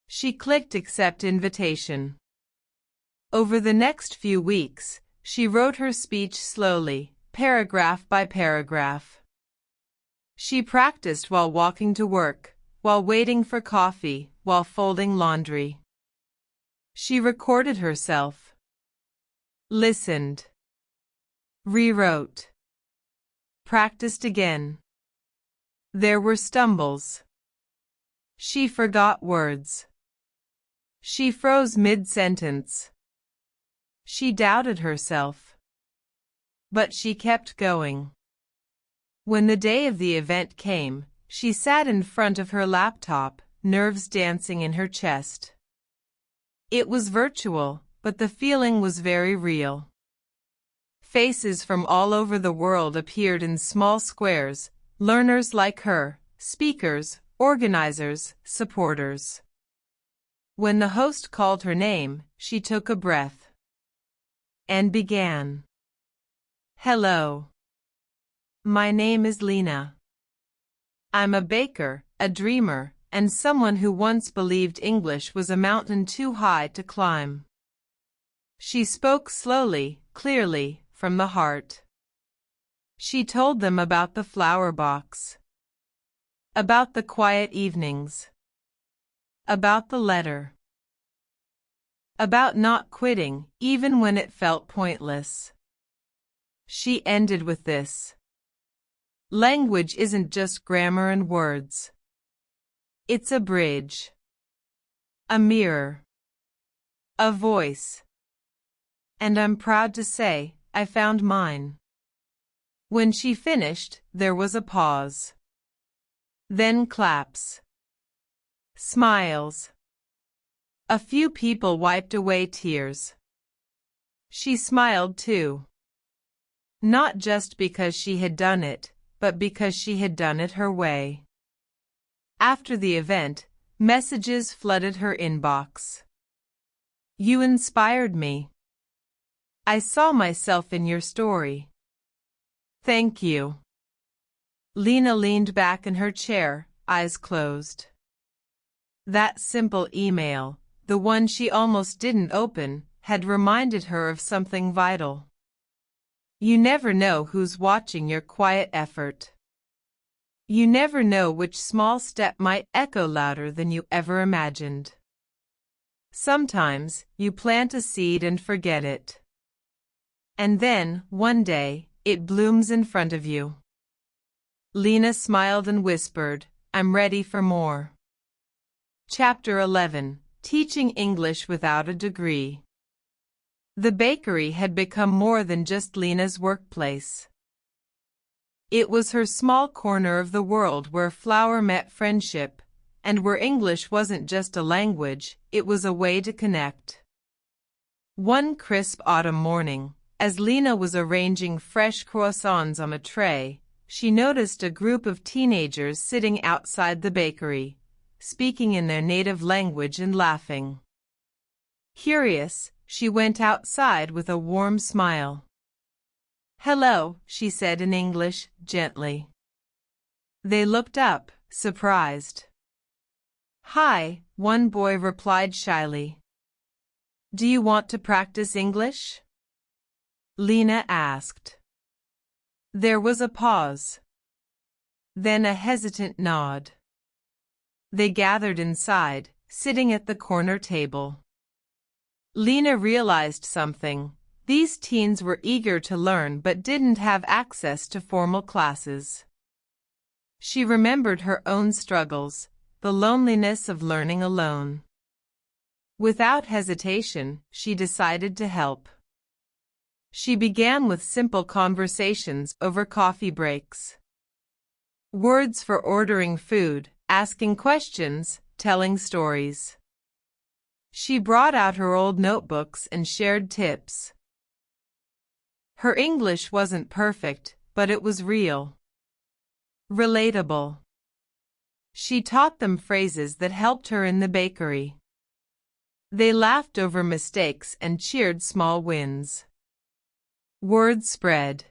She clicked accept invitation. Over the next few weeks, she wrote her speech slowly, paragraph by paragraph. She practiced while walking to work, while waiting for coffee, while folding laundry. She recorded herself. Listened. Rewrote. Practiced again. There were stumbles. She forgot words. She froze mid-sentence. She doubted herself. But she kept going. When the day of the event came, she sat in front of her laptop, nerves dancing in her chest. It was virtual, but the feeling was very real. Faces from all over the world appeared in small squares, learners like her, speakers, organizers, supporters. When the host called her name, she took a breath. And began. Hello. My name is Lena. I'm a baker, a dreamer, and someone who once believed English was a mountain too high to climb. She spoke slowly, clearly, from the heart. She told them about the flower box. About the quiet evenings. About the letter. About not quitting, even when it felt pointless. She ended with this. Language isn't just grammar and words. It's a bridge. A mirror. A voice. And I'm proud to say, I found mine. When she finished, there was a pause. Then claps. Smiles. A few people wiped away tears. She smiled too. Not just because she had done it, but because she had done it her way. After the event, messages flooded her inbox. You inspired me. I saw myself in your story. Thank you. Lena leaned back in her chair, eyes closed. That simple email, the one she almost didn't open, had reminded her of something vital. You never know who's watching your quiet effort. You never know which small step might echo louder than you ever imagined. Sometimes, you plant a seed and forget it. And then, one day, it blooms in front of you. Lena smiled and whispered, I'm ready for more. Chapter 11. Teaching English Without a Degree. The bakery had become more than just Lena's workplace. It was her small corner of the world where flour met friendship, and where English wasn't just a language, it was a way to connect. One crisp autumn morning, as Lena was arranging fresh croissants on a tray, she noticed a group of teenagers sitting outside the bakery, speaking in their native language and laughing. Curious, she went outside with a warm smile. Hello, she said in English, gently. They looked up, surprised. Hi, one boy replied shyly. Do you want to practice English? Lena asked. There was a pause. Then a hesitant nod. They gathered inside, sitting at the corner table. Lena realized something. These teens were eager to learn but didn't have access to formal classes. She remembered her own struggles, the loneliness of learning alone. Without hesitation, she decided to help. She began with simple conversations over coffee breaks. Words for ordering food, asking questions, telling stories. She brought out her old notebooks and shared tips. Her English wasn't perfect, but it was real. Relatable. She taught them phrases that helped her in the bakery. They laughed over mistakes and cheered small wins. Word spread.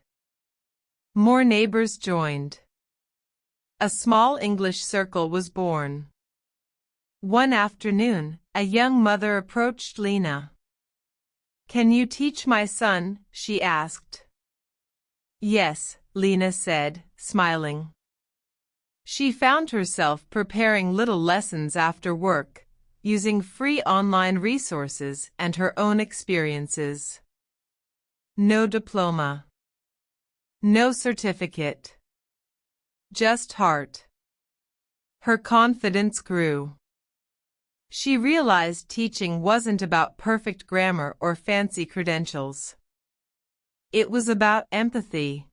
More neighbors joined. A small English circle was born. One afternoon, a young mother approached Lena. "Can you teach my son?" she asked. "Yes," Lena said, smiling. She found herself preparing little lessons after work, using free online resources and her own experiences. No diploma. No certificate. Just heart. Her confidence grew. She realized teaching wasn't about perfect grammar or fancy credentials. It was about empathy.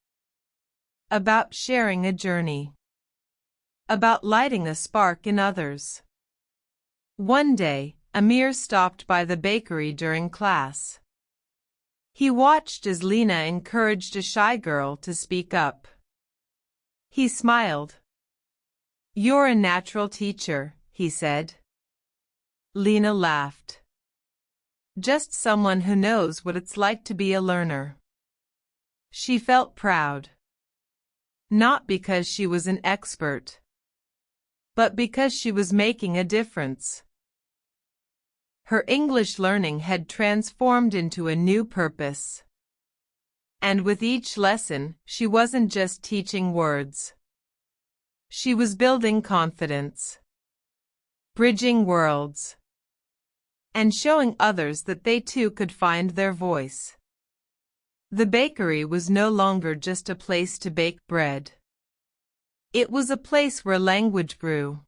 About sharing a journey. About lighting a spark in others. One day, Amir stopped by the bakery during class. He watched as Lena encouraged a shy girl to speak up. He smiled. "You're a natural teacher," he said. Lena laughed. "Just someone who knows what it's like to be a learner." She felt proud. Not because she was an expert, but because she was making a difference. Her English learning had transformed into a new purpose. And with each lesson, she wasn't just teaching words. She was building confidence, bridging worlds, and showing others that they too could find their voice. The bakery was no longer just a place to bake bread. It was a place where language grew,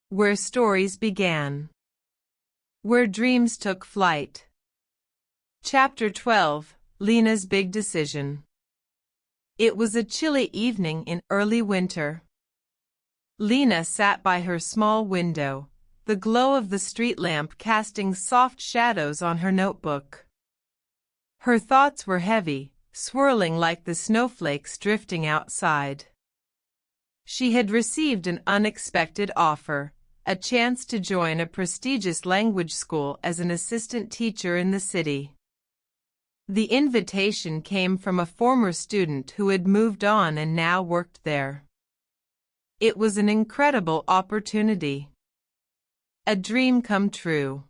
where stories began, where dreams took flight. Chapter 12, Lena's Big Decision. It was a chilly evening in early winter. Lena sat by her small window, the glow of the street lamp casting soft shadows on her notebook. Her thoughts were heavy, swirling like the snowflakes drifting outside. She had received an unexpected offer, a chance to join a prestigious language school as an assistant teacher in the city. The invitation came from a former student who had moved on and now worked there. It was an incredible opportunity. A dream come true.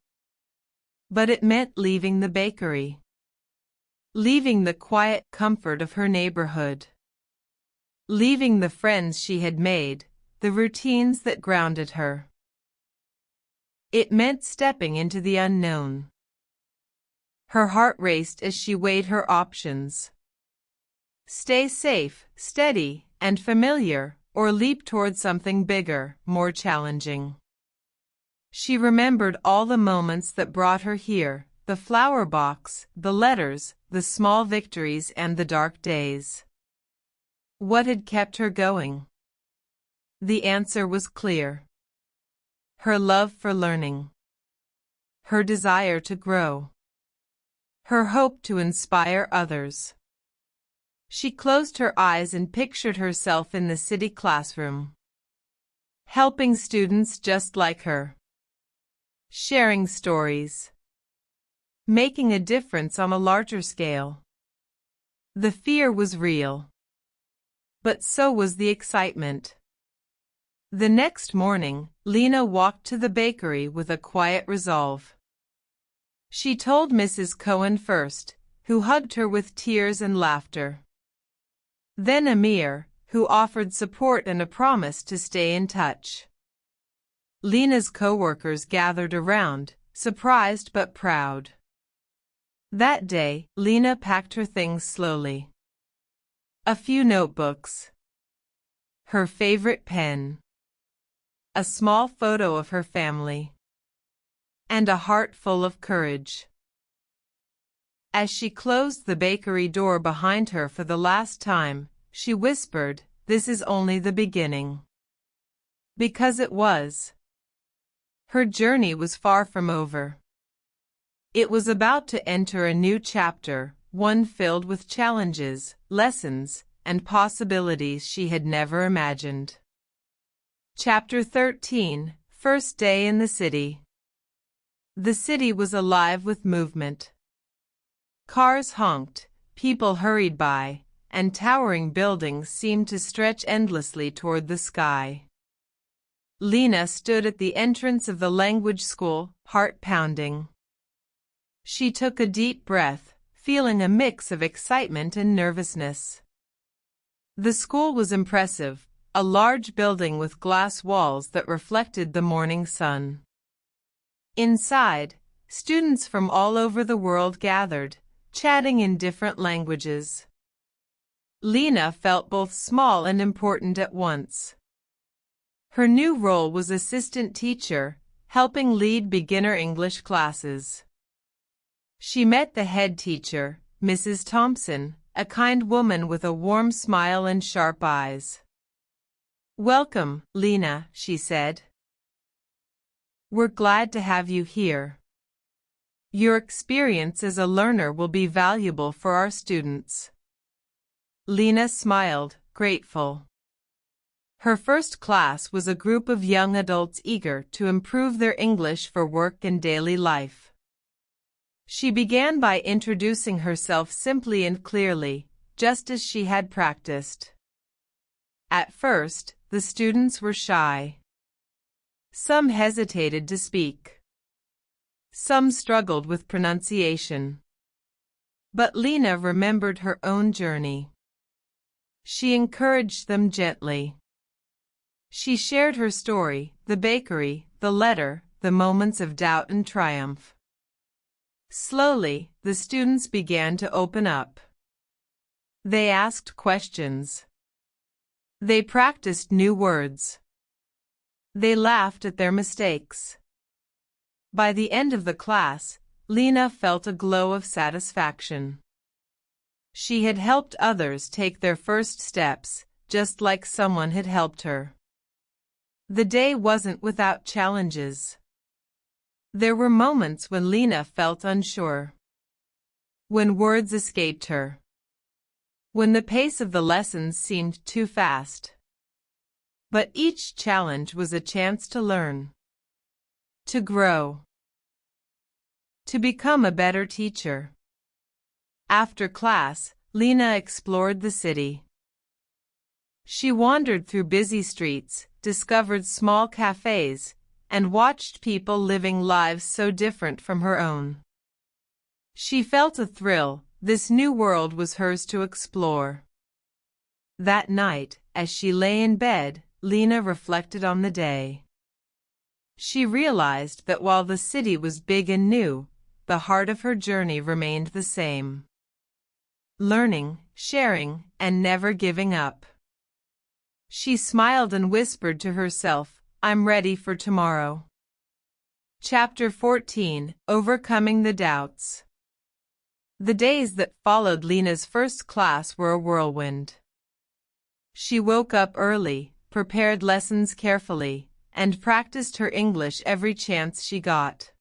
But it meant leaving the bakery. Leaving the quiet comfort of her neighborhood. Leaving the friends she had made, the routines that grounded her. It meant stepping into the unknown. Her heart raced as she weighed her options. Stay safe, steady, and familiar, or leap toward something bigger, more challenging. She remembered all the moments that brought her here, the flower box, the letters, the small victories, and the dark days. What had kept her going? The answer was clear. Her love for learning. Her desire to grow. Her hope to inspire others. She closed her eyes and pictured herself in the city classroom. Helping students just like her. Sharing stories. Making a difference on a larger scale. The fear was real. But so was the excitement. The next morning, Lena walked to the bakery with a quiet resolve. She told Mrs. Cohen first, who hugged her with tears and laughter. Then Amir, who offered support and a promise to stay in touch. Lena's co-workers gathered around, surprised but proud. That day, Lena packed her things slowly. A few notebooks. Her favorite pen. A small photo of her family. And a heart full of courage. As she closed the bakery door behind her for the last time, she whispered, this is only the beginning. Because it was. Her journey was far from over. It was about to enter a new chapter, one filled with challenges, lessons, and possibilities she had never imagined. Chapter 13, First Day in the City. The city was alive with movement. Cars honked, people hurried by, and towering buildings seemed to stretch endlessly toward the sky. Lena stood at the entrance of the language school, heart pounding. She took a deep breath, feeling a mix of excitement and nervousness. The school was impressive, a large building with glass walls that reflected the morning sun. Inside, students from all over the world gathered, chatting in different languages. Lena felt both small and important at once. Her new role was assistant teacher, helping lead beginner English classes. She met the head teacher, Mrs. Thompson, a kind woman with a warm smile and sharp eyes. "Welcome, Lena," she said. "We're glad to have you here. Your experience as a learner will be valuable for our students." Lena smiled, grateful. Her first class was a group of young adults eager to improve their English for work and daily life. She began by introducing herself simply and clearly, just as she had practiced. At first, the students were shy. Some hesitated to speak. Some struggled with pronunciation. But Lena remembered her own journey. She encouraged them gently. She shared her story, the bakery, the letter, the moments of doubt and triumph. Slowly, the students began to open up. They asked questions. They practiced new words. They laughed at their mistakes. By the end of the class, Lena felt a glow of satisfaction. She had helped others take their first steps, just like someone had helped her. The day wasn't without challenges. There were moments when Lena felt unsure. When words escaped her. When the pace of the lessons seemed too fast. But each challenge was a chance to learn. To grow. To become a better teacher. After class, Lena explored the city. She wandered through busy streets, discovered small cafes, and watched people living lives so different from her own. She felt a thrill. This new world was hers to explore. That night, as she lay in bed, Lena reflected on the day. She realized that while the city was big and new, the heart of her journey remained the same. Learning, sharing, and never giving up. She smiled and whispered to herself, "I'm ready for tomorrow." Chapter 14, Overcoming the Doubts. The days that followed Lena's first class were a whirlwind. She woke up early, prepared lessons carefully, and practiced her English every chance she got.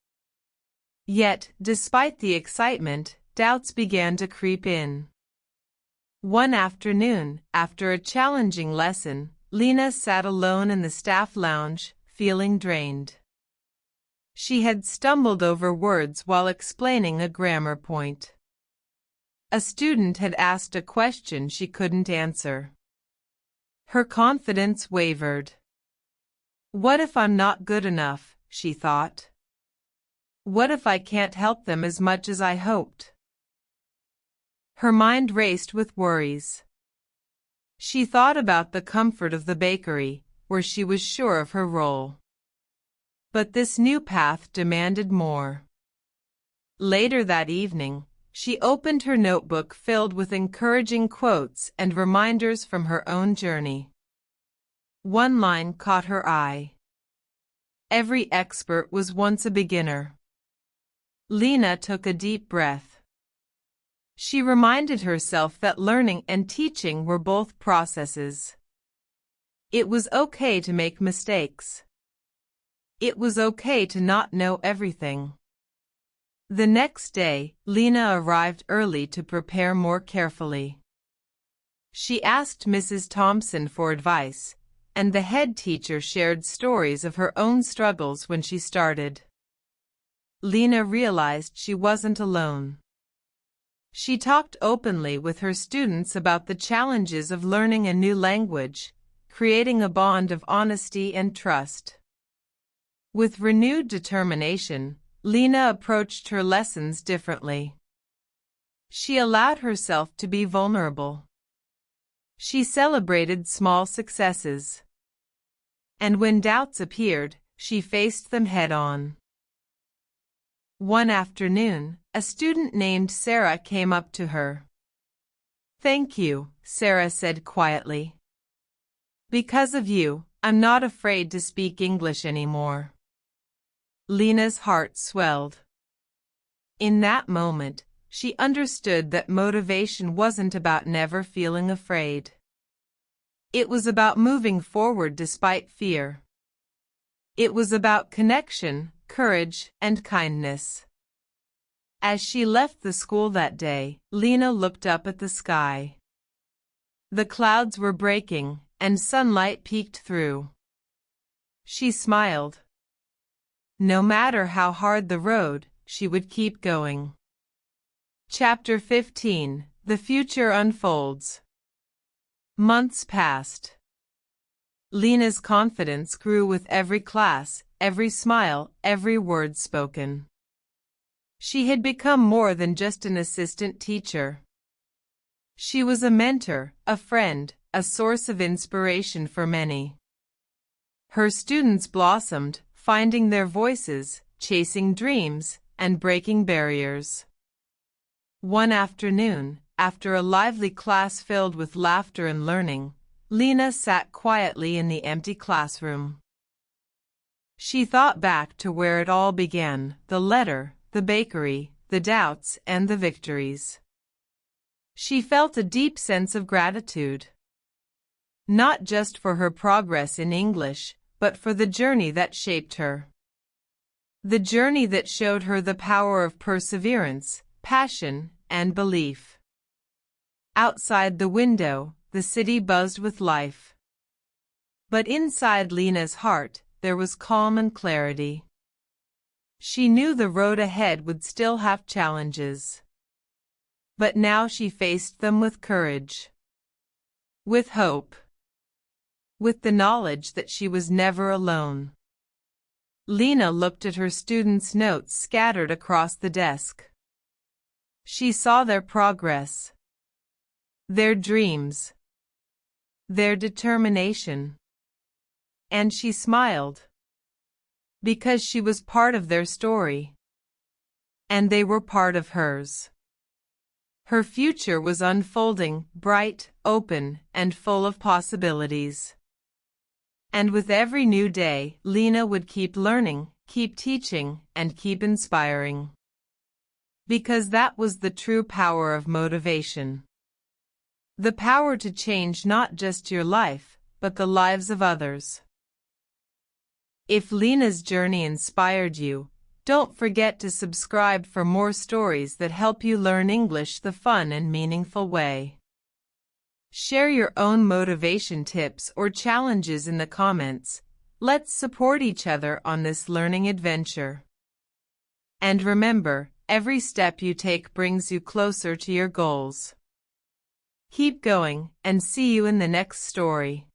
Yet, despite the excitement, doubts began to creep in. One afternoon, after a challenging lesson, Lena sat alone in the staff lounge, feeling drained. She had stumbled over words while explaining a grammar point. A student had asked a question she couldn't answer. Her confidence wavered. "What if I'm not good enough?" she thought. "What if I can't help them as much as I hoped?" Her mind raced with worries. She thought about the comfort of the bakery, where she was sure of her role. But this new path demanded more. Later that evening, she opened her notebook filled with encouraging quotes and reminders from her own journey. One line caught her eye. "Every expert was once a beginner." Lena took a deep breath. She reminded herself that learning and teaching were both processes. It was okay to make mistakes. It was okay to not know everything. The next day, Lena arrived early to prepare more carefully. She asked Mrs. Thompson for advice, and the head teacher shared stories of her own struggles when she started. Lena realized she wasn't alone. She talked openly with her students about the challenges of learning a new language, creating a bond of honesty and trust. With renewed determination, Lena approached her lessons differently. She allowed herself to be vulnerable. She celebrated small successes. And when doubts appeared, she faced them head-on. One afternoon, a student named Sarah came up to her. "Thank you," Sarah said quietly. "Because of you, I'm not afraid to speak English anymore." Lena's heart swelled. In that moment, she understood that motivation wasn't about never feeling afraid. It was about moving forward despite fear. It was about connection, courage, and kindness. As she left the school that day, Lena looked up at the sky. The clouds were breaking, and sunlight peeked through. She smiled. No matter how hard the road, she would keep going. Chapter 15: The Future Unfolds. Months passed. Lena's confidence grew with every class, every smile, every word spoken. She had become more than just an assistant teacher. She was a mentor, a friend, a source of inspiration for many. Her students blossomed, finding their voices, chasing dreams, and breaking barriers. One afternoon, after a lively class filled with laughter and learning, Lena sat quietly in the empty classroom. She thought back to where it all began: the letter, the bakery, the doubts, and the victories. She felt a deep sense of gratitude. Not just for her progress in English, but for the journey that shaped her. The journey that showed her the power of perseverance, passion, and belief. Outside the window, the city buzzed with life. But inside Lena's heart, there was calm and clarity. She knew the road ahead would still have challenges. But now she faced them with courage. With hope. With the knowledge that she was never alone. Lena looked at her students' notes scattered across the desk. She saw their progress. Their dreams. Their determination. And she smiled. Because she was part of their story. And they were part of hers. Her future was unfolding, bright, open, and full of possibilities. And with every new day, Lena would keep learning, keep teaching, and keep inspiring. Because that was the true power of motivation. The power to change not just your life, but the lives of others. If Lena's journey inspired you, don't forget to subscribe for more stories that help you learn English the fun and meaningful way. Share your own motivation tips or challenges in the comments. Let's support each other on this learning adventure. And remember, every step you take brings you closer to your goals. Keep going, and see you in the next story.